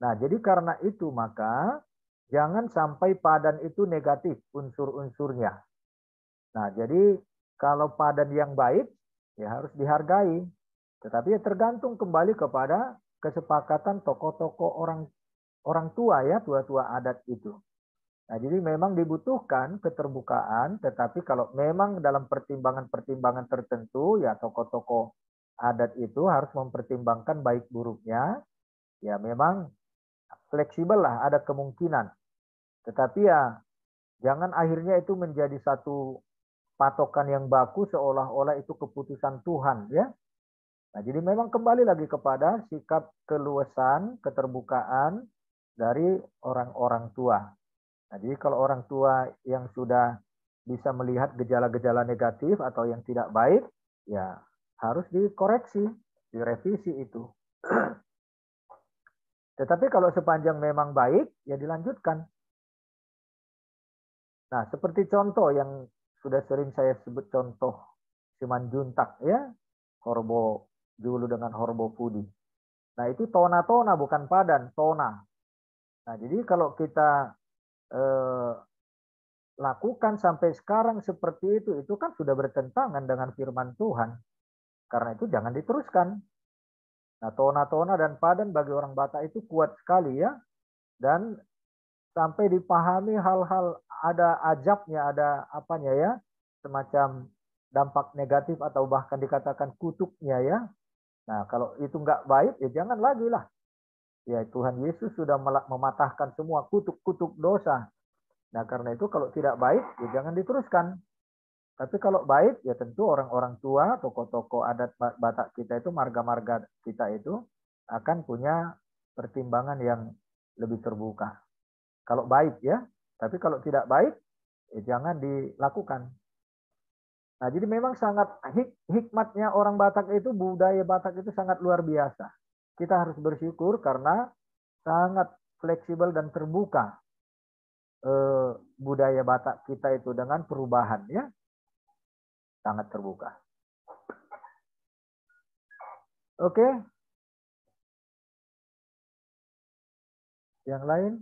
Nah, jadi karena itu maka jangan sampai padan itu negatif unsur-unsurnya. Nah, jadi kalau padan yang baik ya harus dihargai. Tetapi ya tergantung kembali kepada kesepakatan tokoh-tokoh orang tua ya, tua-tua adat itu. Nah, jadi memang dibutuhkan keterbukaan, tetapi kalau memang dalam pertimbangan-pertimbangan tertentu ya tokoh-tokoh adat itu harus mempertimbangkan baik buruknya. Ya memang fleksibel lah, ada kemungkinan. Tetapi ya jangan akhirnya itu menjadi satu patokan yang baku seolah-olah itu keputusan Tuhan ya. Nah, jadi memang kembali lagi kepada sikap keluasan, keterbukaan dari orang-orang tua. Nah, jadi kalau orang tua yang sudah bisa melihat gejala-gejala negatif atau yang tidak baik, ya harus dikoreksi, direvisi itu. Tetapi kalau sepanjang memang baik, ya dilanjutkan. Nah, seperti contoh yang sudah sering saya sebut contoh Simanjuntak ya, Horbo dulu dengan Horbo Pudi. Nah, itu tona-tona bukan padan, tona. Nah, jadi kalau kita lakukan sampai sekarang seperti itu kan sudah bertentangan dengan firman Tuhan. Karena itu jangan diteruskan. Nah, tona-tona dan padan bagi orang Batak itu kuat sekali ya. Dan sampai dipahami hal-hal ada ajabnya, ada apanya ya, semacam dampak negatif atau bahkan dikatakan kutuknya ya. Nah, kalau itu nggak baik ya jangan lagi lah. Ya, Tuhan Yesus sudah mematahkan semua kutuk-kutuk dosa. Nah, karena itu kalau tidak baik ya jangan diteruskan. Tapi kalau baik, ya tentu orang-orang tua, tokoh-tokoh adat Batak kita itu, marga-marga kita itu akan punya pertimbangan yang lebih terbuka. Kalau baik ya, tapi kalau tidak baik, ya jangan dilakukan. Nah, jadi memang sangat hikmatnya orang Batak itu, budaya Batak itu sangat luar biasa. Kita harus bersyukur karena sangat fleksibel dan terbuka budaya Batak kita itu dengan perubahan ya. Sangat terbuka. Oke. Yang lain?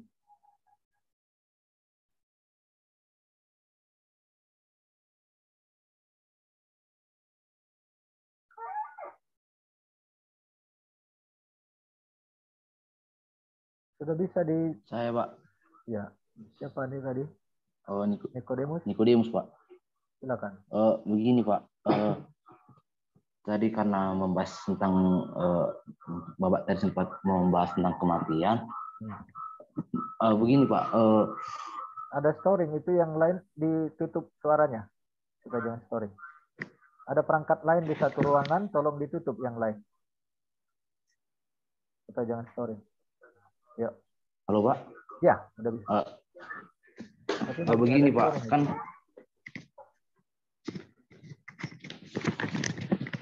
Sudah bisa di... Saya, Pak. Ya. Siapa nih tadi? Oh, Nikodemus. Nikodemus, Pak. Silakan. Begini, Pak. Tadi karena membahas tentang Bapak tadi sempat membahas tentang kematian. Begini, Pak. Ada storing itu yang lain ditutup suaranya. Supaya jangan storing. Ada perangkat lain di satu ruangan, tolong ditutup yang lain. Supaya jangan storing. Yuk. Halo, Pak. Ya, udah bisa. Begini, Pak. Kan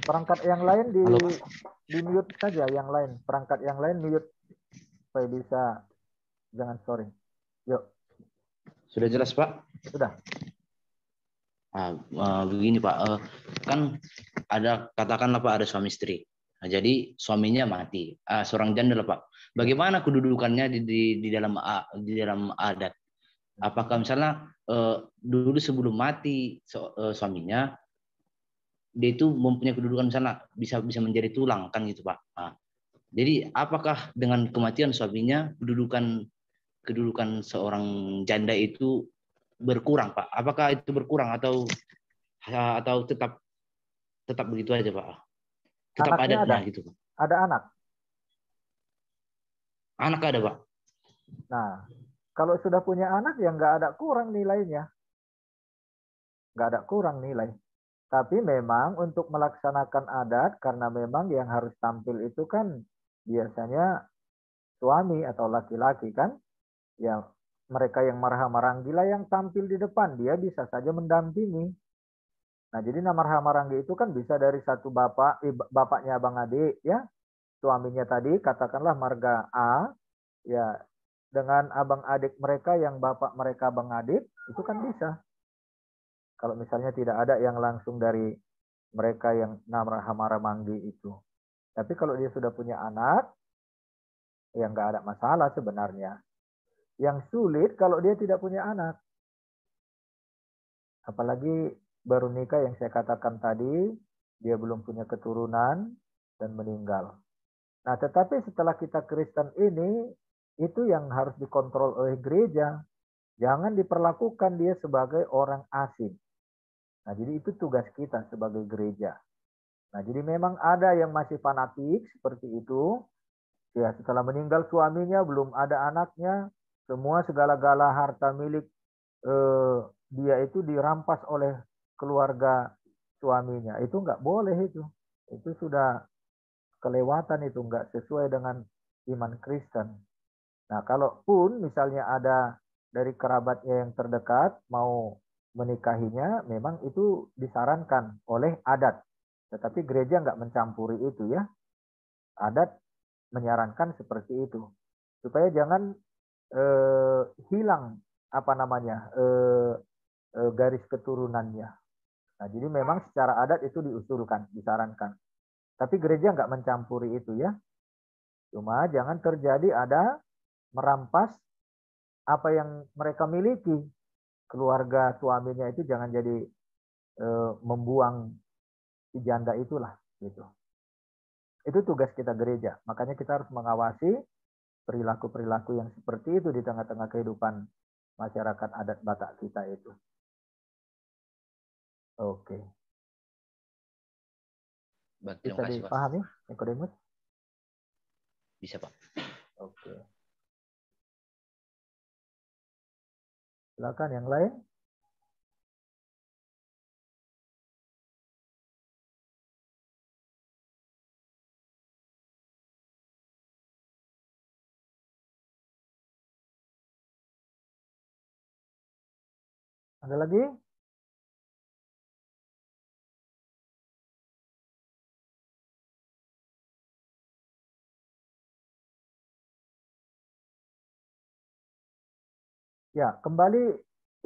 perangkat yang lain di mute saja, yang lain. Perangkat yang lain mute supaya bisa jangan storing. Yuk. Sudah jelas, Pak? Sudah. Begini, Pak. Kan ada, katakanlah Pak, ada suami istri. Nah, jadi suaminya mati. Seorang janda lah, Pak. Bagaimana kedudukannya di dalam adat? Apakah misalnya dulu sebelum mati suaminya, dia itu mempunyai kedudukan misalnya bisa menjadi tulang kan gitu, Pak. Nah, Jadi apakah dengan kematian suaminya kedudukan seorang janda itu berkurang, Pak? Apakah itu berkurang atau tetap begitu aja, Pak? Tetap Anaknya adatnya ada, gitu, Pak. ada anak. Anak ada, Pak. Nah, kalau sudah punya anak ya nggak ada kurang nilainya. Nggak ada kurang nilai. Tapi memang untuk melaksanakan adat, karena memang yang harus tampil itu kan biasanya suami atau laki-laki kan. Ya, mereka yang marha-maranggi lah yang tampil di depan. Dia bisa saja mendampingi. Nah, jadi marha-maranggi itu kan bisa dari satu bapaknya abang adik ya. Suaminya tadi katakanlah marga A, ya dengan abang adik mereka yang bapak mereka abang adik, itu kan bisa. Kalau misalnya tidak ada yang langsung dari mereka yang marha-maranggi itu. Tapi kalau dia sudah punya anak, ya nggak ada masalah sebenarnya. Yang sulit kalau dia tidak punya anak. Apalagi baru nikah yang saya katakan tadi, dia belum punya keturunan dan meninggal. Nah, tetapi setelah kita Kristen ini, itu yang harus dikontrol oleh gereja. Jangan diperlakukan dia sebagai orang asing. Nah, jadi itu tugas kita sebagai gereja. Nah, jadi memang ada yang masih fanatik seperti itu. Ya, setelah meninggal suaminya, belum ada anaknya, semua segala-gala harta milik dia itu dirampas oleh keluarga suaminya. Itu nggak boleh itu. Itu sudah kelewatan, itu nggak sesuai dengan iman Kristen. Nah, kalaupun misalnya ada dari kerabatnya yang terdekat mau menikahinya, memang itu disarankan oleh adat. Tetapi gereja nggak mencampuri itu ya. Adat menyarankan seperti itu. Supaya jangan hilang apa namanya garis keturunannya. Nah, jadi memang secara adat itu diusulkan, disarankan. Tapi gereja nggak mencampuri itu ya. Cuma jangan terjadi ada merampas apa yang mereka miliki. Keluarga suaminya itu jangan jadi membuang si janda itulah gitu. Itu tugas kita gereja. Makanya kita harus mengawasi perilaku-perilaku yang seperti itu di tengah-tengah kehidupan masyarakat adat Batak kita itu. Oke. Baik, Bisa terima kasih, Pak. dipahami, Nikodemus? Bisa, Pak. Oke. Silakan yang lain. Ada lagi? Ya, kembali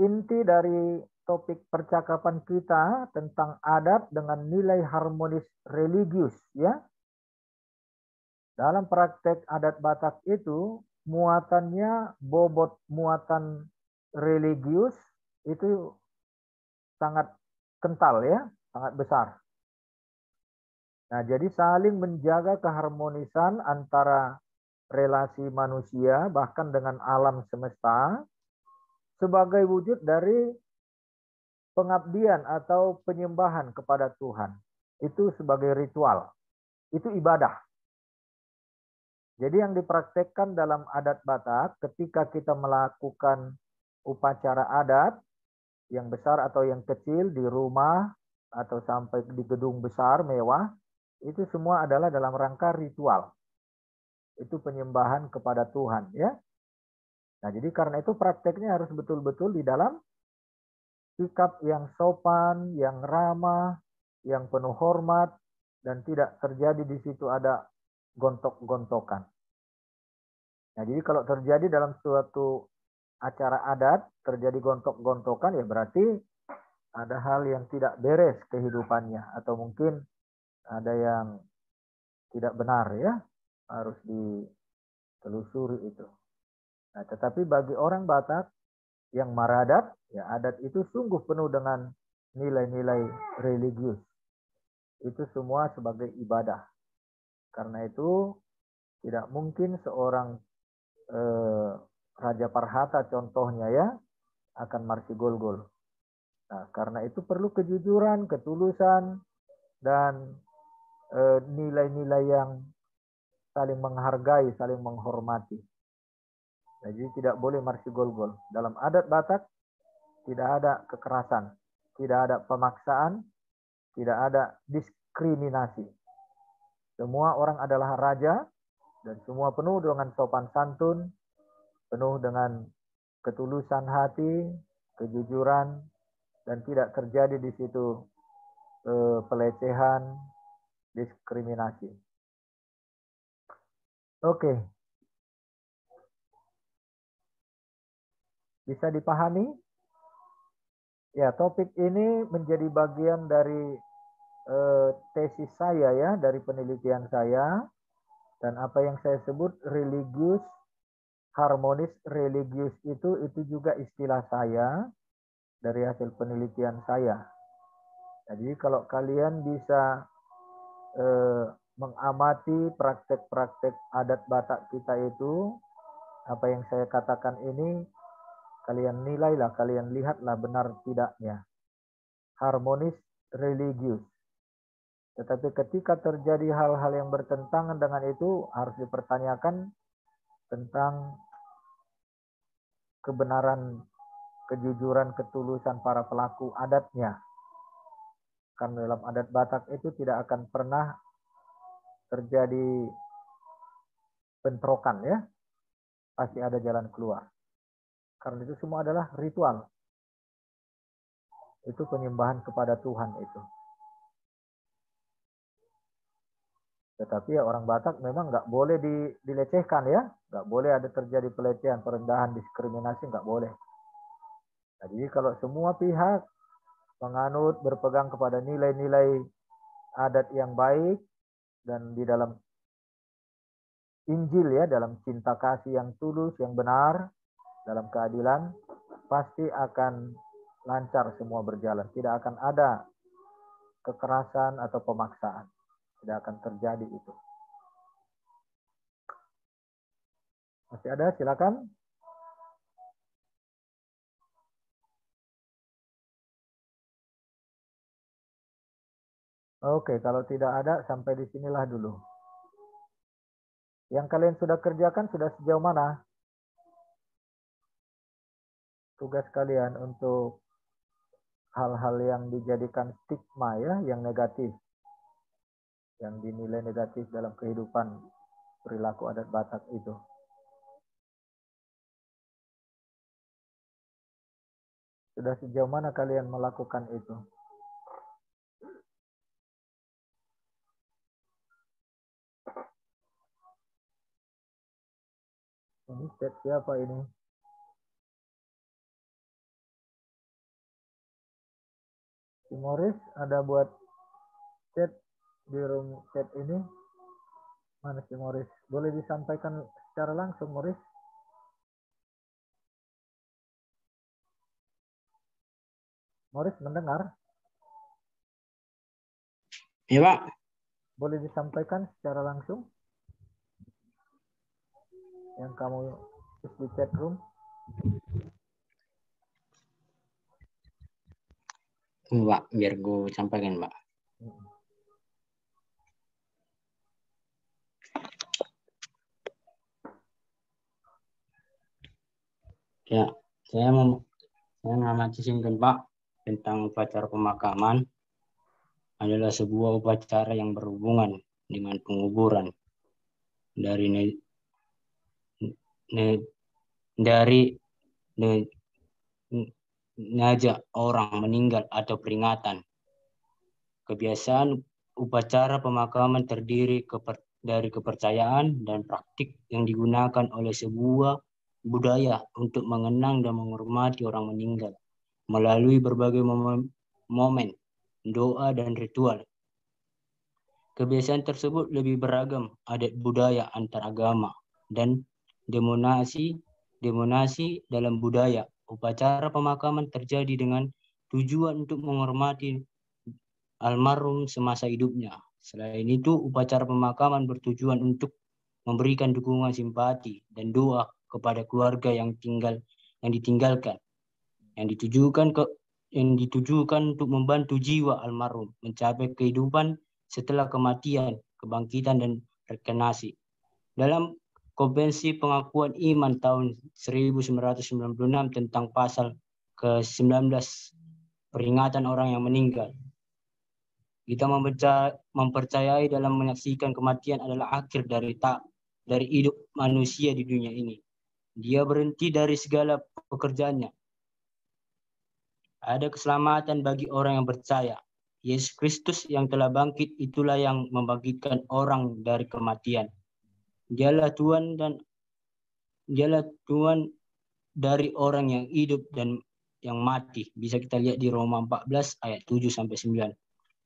inti dari topik percakapan kita tentang adat dengan nilai harmonis religius ya. Dalam praktek adat Batak itu muatannya, bobot muatan religius itu sangat kental ya, sangat besar. Nah, jadi saling menjaga keharmonisan antara relasi manusia bahkan dengan alam semesta sebagai wujud dari pengabdian atau penyembahan kepada Tuhan. Itu sebagai ritual. Itu ibadah. Jadi yang dipraktekkan dalam adat Batak ketika kita melakukan upacara adat yang besar atau yang kecil di rumah atau sampai di gedung besar mewah, itu semua adalah dalam rangka ritual. Itu penyembahan kepada Tuhan ya. Nah, jadi karena itu prakteknya harus betul-betul di dalam sikap yang sopan, yang ramah, yang penuh hormat, dan tidak terjadi di situ ada gontok-gontokan. Nah, jadi kalau terjadi dalam suatu acara adat, terjadi gontok-gontokan, ya berarti ada hal yang tidak beres kehidupannya. Atau mungkin ada yang tidak benar ya, harus ditelusuri itu. Nah, tetapi bagi orang Batak yang maradat, ya adat itu sungguh penuh dengan nilai-nilai religius. Itu semua sebagai ibadah. Karena itu Tidak mungkin seorang Raja Parhata contohnya ya akan marsigol-gol. Nah, karena itu perlu kejujuran, ketulusan, dan nilai-nilai yang saling menghargai, saling menghormati. Jadi tidak boleh marsigol-gol. Dalam adat Batak tidak ada kekerasan, tidak ada pemaksaan, tidak ada diskriminasi. Semua orang adalah raja dan semua penuh dengan sopan santun, penuh dengan ketulusan hati, kejujuran, dan tidak terjadi di situ pelecehan, diskriminasi. Oke. Bisa dipahami? Ya, topik ini menjadi bagian dari tesis saya ya, dari penelitian saya. Dan apa yang saya sebut religius, harmonis religius itu juga istilah saya dari hasil penelitian saya. Jadi kalau kalian bisa mengamati praktek-praktek adat Batak kita itu, apa yang saya katakan ini, kalian nilailah, kalian lihatlah benar tidaknya. Harmonis religius. Tetapi ketika terjadi hal-hal yang bertentangan dengan itu, harus dipertanyakan tentang kebenaran, kejujuran, ketulusan para pelaku adatnya. Karena dalam adat Batak itu tidak akan pernah terjadi bentrokan ya. Pasti ada jalan keluar. Karena itu semua adalah ritual. Itu penyembahan kepada Tuhan itu. Tetapi ya orang Batak memang nggak boleh dilecehkan ya. Nggak boleh ada terjadi pelecehan, perendahan, diskriminasi, nggak boleh. Nah, jadi kalau semua pihak menganut, berpegang kepada nilai-nilai adat yang baik, dan di dalam Injil ya, dalam cinta kasih yang tulus, yang benar, dalam keadilan, pasti akan lancar semua berjalan. Tidak akan ada kekerasan atau pemaksaan. Tidak akan terjadi itu. Masih ada? Silakan. Oke, kalau tidak ada, sampai di sinilah dulu. Yang kalian sudah kerjakan sudah sejauh mana? Tugas kalian untuk hal-hal yang dijadikan stigma ya, yang negatif. Yang dinilai negatif dalam kehidupan perilaku adat Batak itu. Sudah sejauh mana kalian melakukan itu? Ini chat siapa ini? Si Morris ada buat chat di room chat ini. Mana si Morris? Boleh disampaikan secara langsung, Morris? Morris mendengar? Ya, Pak. Boleh disampaikan secara langsung? Yang kamu di chat room? Pak, biar gue sampaikan, Pak. Ya, saya mengamati singkat, Pak, tentang upacara pemakaman adalah sebuah upacara yang berhubungan dengan penguburan dari ngajak orang meninggal atau peringatan. Kebiasaan upacara pemakaman terdiri dari kepercayaan dan praktik yang digunakan oleh sebuah budaya untuk mengenang dan menghormati orang meninggal melalui berbagai momen, doa, dan ritual. Kebiasaan tersebut lebih beragam adat budaya antar agama dan demonasi dalam budaya. Upacara pemakaman terjadi dengan tujuan untuk menghormati almarhum semasa hidupnya. Selain itu, upacara pemakaman bertujuan untuk memberikan dukungan simpati dan doa kepada keluarga yang ditinggalkan, yang ditujukan untuk membantu jiwa almarhum mencapai kehidupan setelah kematian, kebangkitan dan reinkarnasi. Dalam Konvensi Pengakuan Iman tahun 1996 tentang pasal ke-19 peringatan orang yang meninggal, kita mempercayai dalam menyaksikan kematian adalah akhir dari hidup manusia di dunia ini. Dia berhenti dari segala pekerjaannya. Ada keselamatan bagi orang yang percaya. Yesus Kristus yang telah bangkit itulah yang membangkitkan orang dari kematian. Dialah Tuhan dari orang yang hidup dan yang mati. Bisa kita lihat di Roma 14 ayat 7 sampai 9.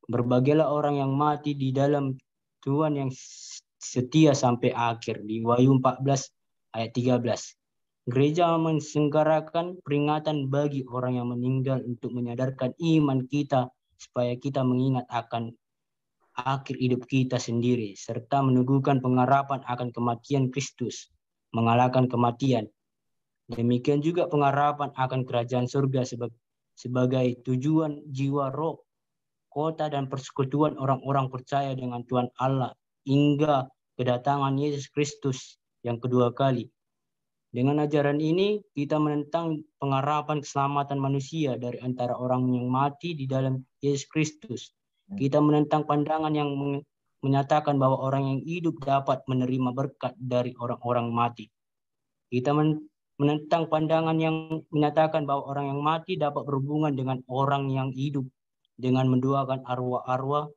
Berbagailah orang yang mati di dalam Tuhan yang setia sampai akhir di Wahyu 14 ayat 13. Gereja menyelenggarakan peringatan bagi orang yang meninggal untuk menyadarkan iman kita supaya kita mengingat akan akhir hidup kita sendiri, serta meneguhkan pengharapan akan kematian Kristus, mengalahkan kematian. Demikian juga pengharapan akan kerajaan surga sebagai tujuan jiwa roh, kota dan persekutuan orang-orang percaya dengan Tuhan Allah hingga kedatangan Yesus Kristus yang kedua kali. Dengan ajaran ini, kita menentang pengharapan keselamatan manusia dari antara orang yang mati di dalam Yesus Kristus. Kita menentang pandangan yang menyatakan bahwa orang yang hidup dapat menerima berkat dari orang-orang mati. Kita menentang pandangan yang menyatakan bahwa orang yang mati dapat berhubungan dengan orang yang hidup dengan mendoakan arwah-arwah.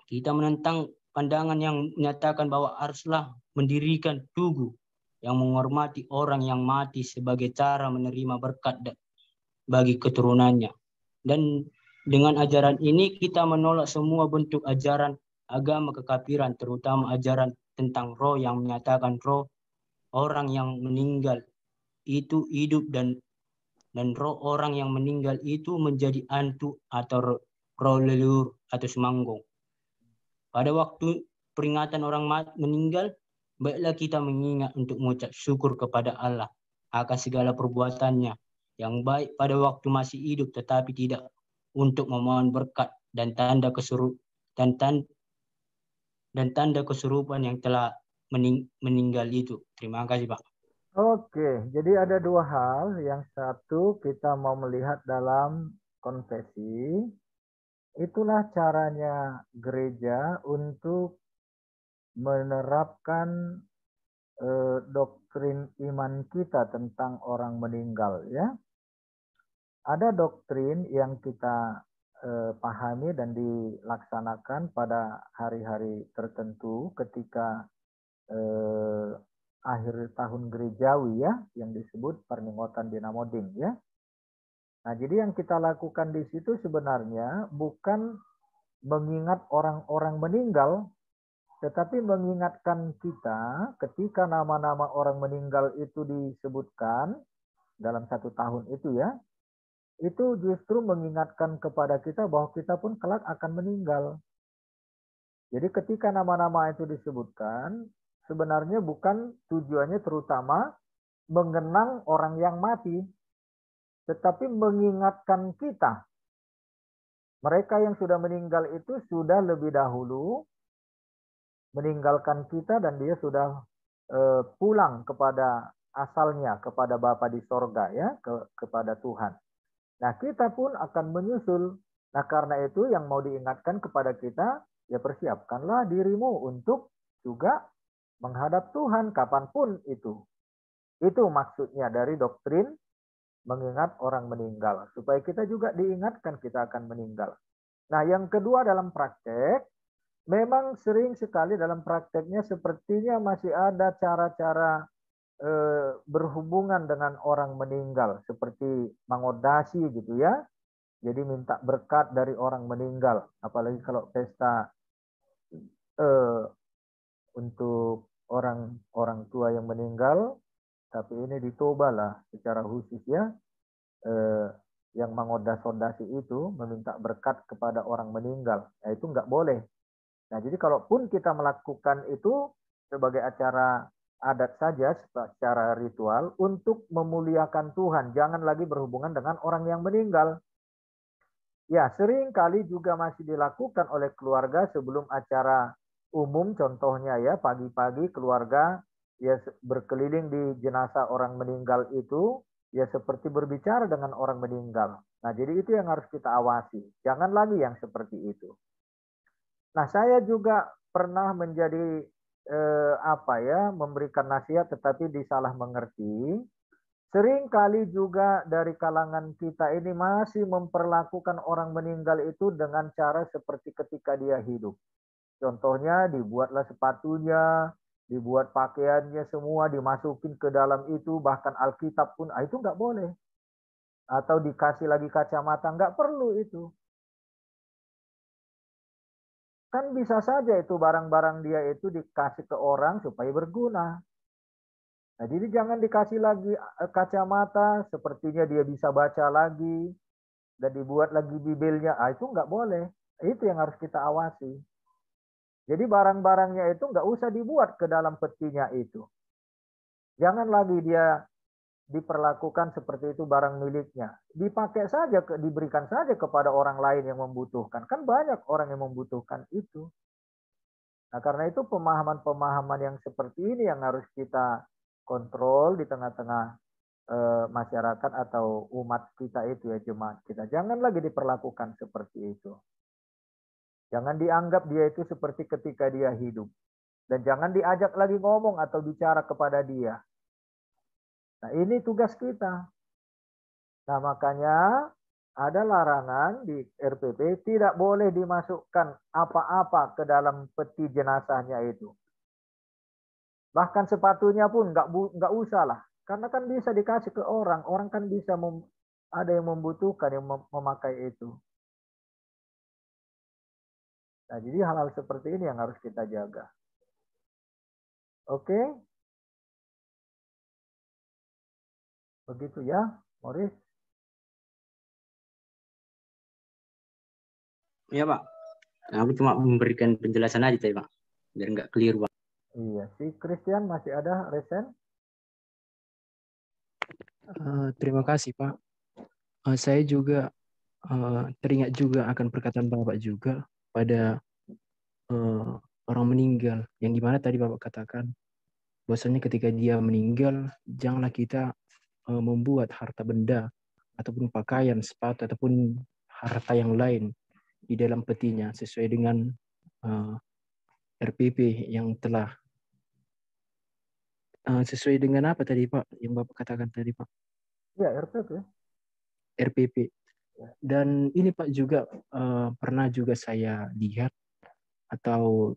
Kita menentang pandangan yang menyatakan bahwa haruslah mendirikan tugu yang menghormati orang yang mati sebagai cara menerima berkat bagi keturunannya. Dan dengan ajaran ini kita menolak semua bentuk ajaran agama kekafiran, terutama ajaran tentang roh yang menyatakan roh orang yang meninggal itu hidup dan roh orang yang meninggal itu menjadi hantu atau roh leluhur atau semanggung. Pada waktu peringatan orang meninggal, baiklah kita mengingat untuk mengucap syukur kepada Allah akan segala perbuatannya yang baik pada waktu masih hidup, tetapi tidak untuk memohon berkat dan tanda kesurupan yang telah meninggal itu. Terima kasih, Pak. Oke, jadi ada dua hal. Yang satu kita mau melihat dalam konfesi. Itulah caranya gereja untuk menerapkan doktrin iman kita tentang orang meninggal, ya. Ada doktrin yang kita pahami dan dilaksanakan pada hari-hari tertentu ketika akhir tahun gerejawi, ya, yang disebut Perninggotan Dinamoding, ya. Nah, jadi yang kita lakukan di situ sebenarnya bukan mengingat orang-orang meninggal, tetapi mengingatkan kita ketika nama-nama orang meninggal itu disebutkan dalam satu tahun itu, ya, itu justru mengingatkan kepada kita bahwa kita pun kelak akan meninggal. Jadi ketika nama-nama itu disebutkan, sebenarnya bukan tujuannya terutama mengenang orang yang mati, tetapi mengingatkan kita. Mereka yang sudah meninggal itu sudah lebih dahulu meninggalkan kita dan dia sudah pulang kepada asalnya, kepada Bapa di sorga, ya, kepada Tuhan. Nah, kita pun akan menyusul. Nah, karena itu yang mau diingatkan kepada kita, ya persiapkanlah dirimu untuk juga menghadap Tuhan kapanpun itu. Itu maksudnya dari doktrin mengingat orang meninggal. Supaya kita juga diingatkan kita akan meninggal. Nah, yang kedua dalam praktek, memang sering sekali dalam prakteknya sepertinya masih ada cara-cara berhubungan dengan orang meninggal seperti mengodasi gitu, ya. Jadi minta berkat dari orang meninggal, apalagi kalau pesta untuk orang tua yang meninggal, tapi ini ditobalah secara khusus, ya, yang mengodas-odasi itu meminta berkat kepada orang meninggal. Nah, itu nggak boleh. Nah, jadi kalaupun kita melakukan itu, sebagai acara adat saja, secara ritual, untuk memuliakan Tuhan. Jangan lagi berhubungan dengan orang yang meninggal. Ya, sering kali juga masih dilakukan oleh keluarga sebelum acara umum, contohnya ya, pagi-pagi keluarga ya berkeliling di jenazah orang meninggal itu, ya seperti berbicara dengan orang meninggal. Nah, jadi itu yang harus kita awasi. Jangan lagi yang seperti itu. Nah, saya juga pernah menjadi memberikan nasihat tetapi disalah mengerti. Sering kali juga dari kalangan kita ini masih memperlakukan orang meninggal itu dengan cara seperti ketika dia hidup. Contohnya dibuatlah sepatunya, dibuat pakaiannya semua, dimasukin ke dalam itu, bahkan Alkitab pun, itu nggak boleh. Atau dikasih lagi kacamata, nggak perlu itu. Kan bisa saja itu barang-barang dia itu dikasih ke orang supaya berguna. Nah, jadi jangan dikasih lagi kacamata, sepertinya dia bisa baca lagi, dan dibuat lagi bibelnya. Itu nggak boleh. Itu yang harus kita awasi. Jadi barang-barangnya itu nggak usah dibuat ke dalam petinya itu. Jangan lagi dia diperlakukan seperti itu barang miliknya. Dipakai saja, diberikan saja kepada orang lain yang membutuhkan. Kan banyak orang yang membutuhkan itu. Nah, karena itu pemahaman-pemahaman yang seperti ini yang harus kita kontrol di tengah-tengah masyarakat atau umat kita itu ya, jemaat kita. Jangan lagi diperlakukan seperti itu. Jangan dianggap dia itu seperti ketika dia hidup. Dan jangan diajak lagi ngomong atau bicara kepada dia. Nah, ini tugas kita. Nah, makanya ada larangan di RPP tidak boleh dimasukkan apa-apa ke dalam peti jenazahnya itu. Bahkan sepatunya pun nggak usah lah. Karena kan bisa dikasih ke orang. Orang kan bisa ada yang membutuhkan, yang memakai itu. Nah, jadi hal-hal seperti ini yang harus kita jaga. Oke? Begitu ya, Morris? Ya Pak, aku cuma memberikan penjelasan aja tadi Pak, biar nggak keliru Pak. Iya, si Christian masih ada resen? Terima kasih Pak. Saya juga teringat juga akan perkataan Bapak juga pada orang meninggal, yang dimana tadi Bapak katakan bahwasanya ketika dia meninggal janganlah kita membuat harta benda ataupun pakaian, sepatu ataupun harta yang lain di dalam petinya sesuai dengan RPP yang telah sesuai dengan apa tadi Pak yang Bapak katakan tadi Pak? Ya, RPP. RPP. Dan ini Pak juga pernah juga saya lihat atau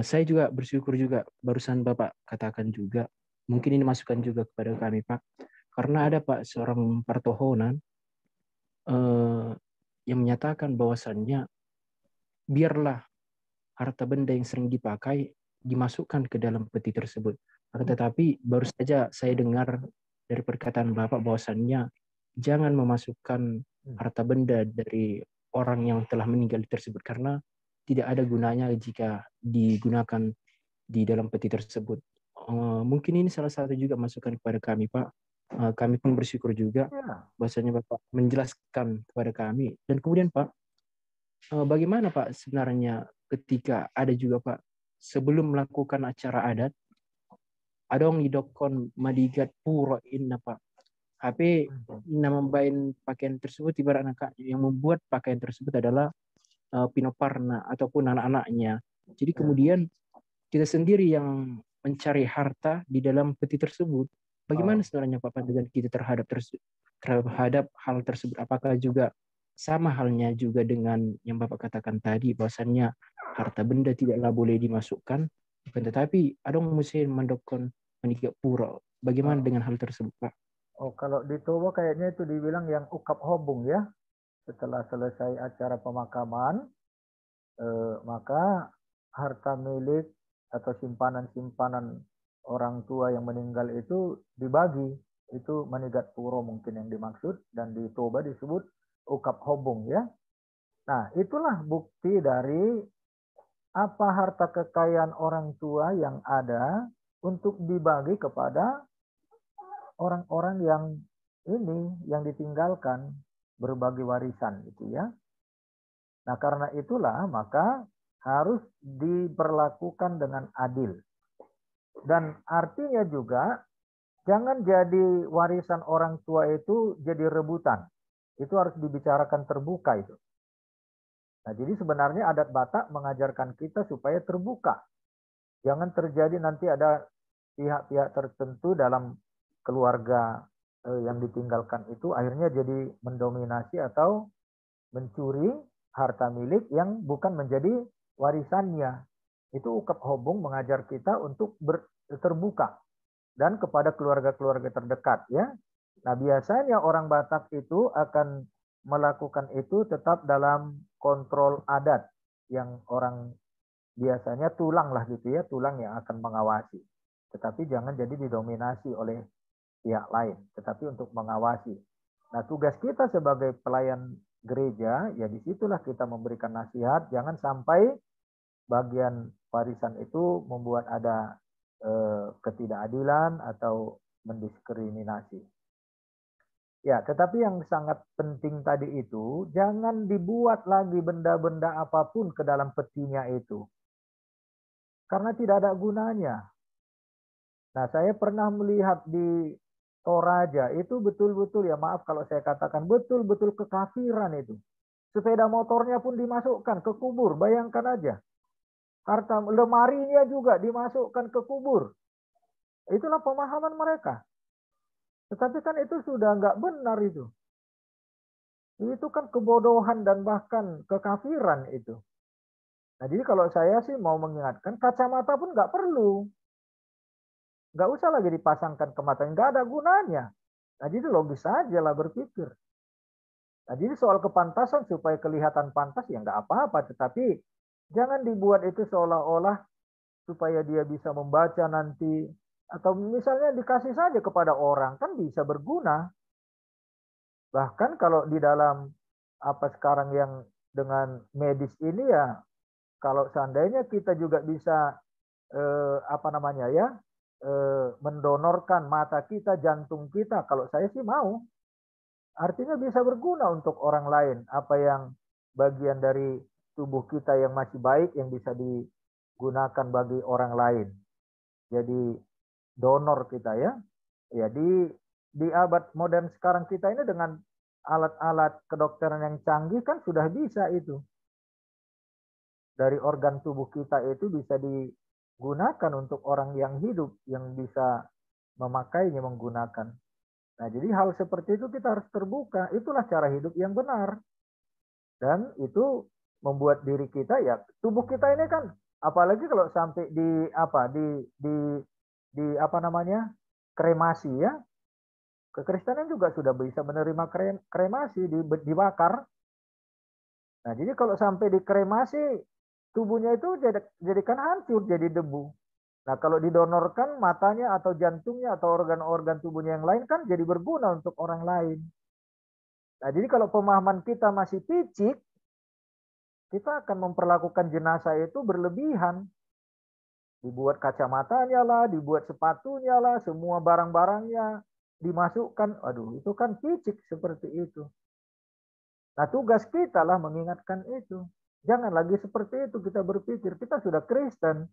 saya juga bersyukur juga barusan Bapak katakan juga, mungkin ini masukan juga kepada kami Pak, karena ada Pak seorang pertohonan yang menyatakan bahwasannya biarlah harta benda yang sering dipakai dimasukkan ke dalam peti tersebut. Akan tetapi baru saja saya dengar dari perkataan Bapak bahwasannya jangan memasukkan harta benda dari orang yang telah meninggal tersebut karena tidak ada gunanya jika digunakan di dalam peti tersebut. Mungkin ini salah satu juga masukan kepada kami Pak. Kami pun bersyukur juga bahwasanya Bapak menjelaskan kepada kami. Dan kemudian Pak, bagaimana Pak sebenarnya ketika ada juga Pak sebelum melakukan acara adat, adong idokon madigat puro inna Pak. HP nama bain pakaian tersebut ibarat anak yang membuat pakaian tersebut adalah Pinoparna ataupun anak-anaknya. Jadi kemudian kita sendiri yang mencari harta di dalam peti tersebut. Bagaimana sebenarnya Pak pandangan kita terhadap hal tersebut? Apakah juga sama halnya juga dengan yang Bapak katakan tadi, bahwasannya harta benda tidaklah boleh dimasukkan, tetapi ada mesti mendokon menikah pura. Bagaimana dengan hal tersebut Pak? Kalau di Toba kayaknya itu dibilang yang ukap hobung ya. Setelah selesai acara pemakaman, maka harta milik atau simpanan-simpanan orang tua yang meninggal itu dibagi. Itu manigat puro mungkin yang dimaksud, dan di Toba disebut ukap hobung ya. Nah, itulah bukti dari apa harta kekayaan orang tua yang ada untuk dibagi kepada orang-orang yang ditinggalkan, berbagi warisan gitu ya. Nah, karena itulah maka harus diperlakukan dengan adil. Dan artinya juga jangan jadi warisan orang tua itu jadi rebutan. Itu harus dibicarakan terbuka itu. Nah, jadi sebenarnya adat Batak mengajarkan kita supaya terbuka. Jangan terjadi nanti ada pihak-pihak tertentu dalam keluarga yang ditinggalkan itu akhirnya jadi mendominasi atau mencuri harta milik yang bukan menjadi warisannya. Itu Ukep Hobung mengajar kita untuk terbuka dan kepada keluarga-keluarga terdekat ya. Nah, biasanya orang Batak itu akan melakukan itu tetap dalam kontrol adat yang orang biasanya tulang lah gitu ya, tulang yang akan mengawasi. Tetapi jangan jadi didominasi oleh pihak lain, tetapi untuk mengawasi. Nah, tugas kita sebagai pelayan gereja, ya disitulah kita memberikan nasihat, jangan sampai bagian warisan itu membuat ada ketidakadilan atau mendiskriminasi. Ya, tetapi yang sangat penting tadi itu, jangan dibuat lagi benda-benda apapun ke dalam petinya itu. Karena tidak ada gunanya. Nah, saya pernah melihat di Toraja, itu betul-betul, ya maaf kalau saya katakan, betul-betul kekafiran itu. Sepeda motornya pun dimasukkan ke kubur, bayangkan aja. Harta lemarinya juga dimasukkan ke kubur. Itulah pemahaman mereka. Tetapi kan itu sudah nggak benar itu. Itu kan kebodohan dan bahkan kekafiran itu. Nah, jadi kalau saya sih mau mengingatkan, kacamata pun nggak perlu. Nggak usah lagi dipasangkan ke mata, nggak ada gunanya. Nah, jadi logis saja lah berpikir. Nah, jadi soal kepantasan supaya kelihatan pantas ya nggak apa-apa, tetapi jangan dibuat itu seolah-olah supaya dia bisa membaca nanti. Atau misalnya dikasih saja kepada orang, kan bisa berguna. Bahkan kalau di dalam apa sekarang yang dengan medis ini ya, kalau seandainya kita juga bisa mendonorkan mata kita, jantung kita, kalau saya sih mau. Artinya bisa berguna untuk orang lain. Apa yang bagian dari tubuh kita yang masih baik yang bisa digunakan bagi orang lain. Jadi donor kita ya. Ya di abad modern sekarang kita ini dengan alat-alat kedokteran yang canggih kan sudah bisa itu. Dari organ tubuh kita itu bisa digunakan untuk orang yang hidup yang bisa memakainya, menggunakan. Nah, jadi hal seperti itu kita harus terbuka. Itulah cara hidup yang benar. Dan itu membuat diri kita ya, tubuh kita ini kan apalagi kalau sampai kremasi ya. Kekristenan juga sudah bisa menerima kremasi, dibakar. Nah, jadi kalau sampai dikremasi, tubuhnya itu jadikan hancur, jadi debu. Nah, kalau didonorkan matanya atau jantungnya atau organ-organ tubuhnya yang lain kan jadi berguna untuk orang lain. Nah, jadi kalau pemahaman kita masih picik, kita akan memperlakukan jenazah itu berlebihan. Dibuat kacamatanya lah, dibuat sepatunya lah, semua barang-barangnya dimasukkan. Aduh, itu kan picik seperti itu. Nah, tugas kita lah mengingatkan itu. Jangan lagi seperti itu kita berpikir. Kita sudah Kristen.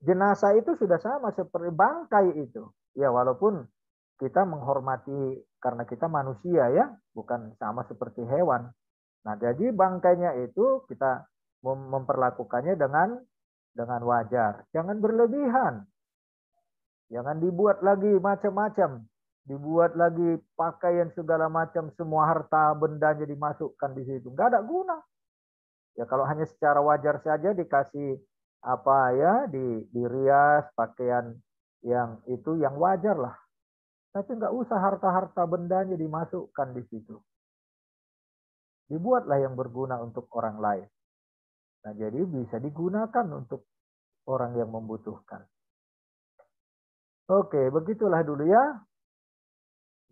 Jenazah itu sudah sama seperti bangkai itu. Ya, walaupun kita menghormati karena kita manusia ya, bukan sama seperti hewan. Nah, jadi bangkainya itu kita memperlakukannya dengan wajar. Jangan berlebihan. Jangan dibuat lagi macam-macam. Dibuat lagi pakaian segala macam, semua harta bendanya dimasukkan di situ. Nggak ada guna. Ya kalau hanya secara wajar saja dikasih dirias pakaian yang itu yang wajar lah. Tapi nggak usah harta-harta bendanya dimasukkan di situ. Dibuatlah yang berguna untuk orang lain. Nah, jadi bisa digunakan untuk orang yang membutuhkan. Oke, begitulah dulu ya.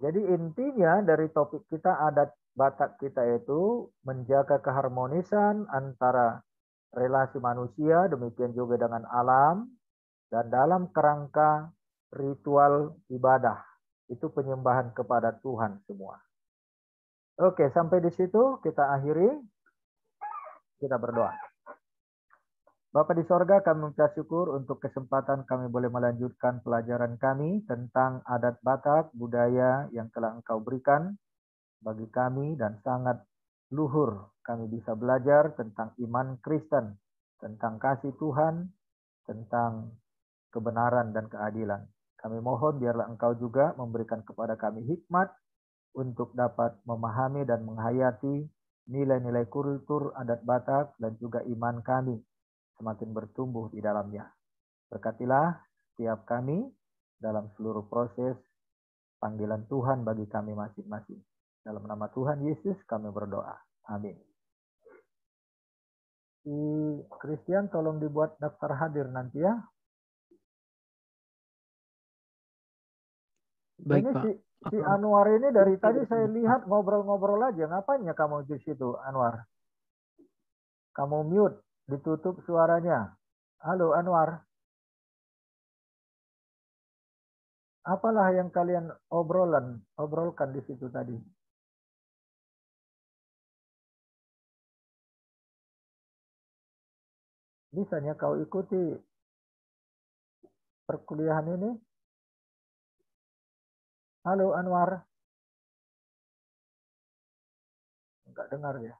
Jadi intinya dari topik kita adat Batak kita itu menjaga keharmonisan antara relasi manusia, demikian juga dengan alam, dan dalam kerangka ritual ibadah. Itu penyembahan kepada Tuhan semua. Oke, sampai di situ kita akhiri. Kita berdoa. Bapa di sorga, kami mengucap syukur untuk kesempatan kami boleh melanjutkan pelajaran kami tentang adat Batak, budaya yang telah Engkau berikan bagi kami, dan sangat luhur kami bisa belajar tentang iman Kristen, tentang kasih Tuhan, tentang kebenaran dan keadilan. Kami mohon biarlah Engkau juga memberikan kepada kami hikmat untuk dapat memahami dan menghayati nilai-nilai kultur adat Batak dan juga iman kami semakin bertumbuh di dalamnya. Berkatilah setiap kami dalam seluruh proses panggilan Tuhan bagi kami masing-masing. Dalam nama Tuhan Yesus kami berdoa. Amin. Si Christian tolong dibuat daftar hadir nanti ya. Baik, Ini Pak. si Anwar ini dari tadi saya lihat ngobrol-ngobrol aja. Ngapainnya kamu di situ, Anwar? Kamu mute, ditutup suaranya. Halo, Anwar. Apalah yang kalian obrolkan di situ tadi? Bisanya kau ikuti perkuliahan ini? Halo, Anwar. Enggak dengar ya.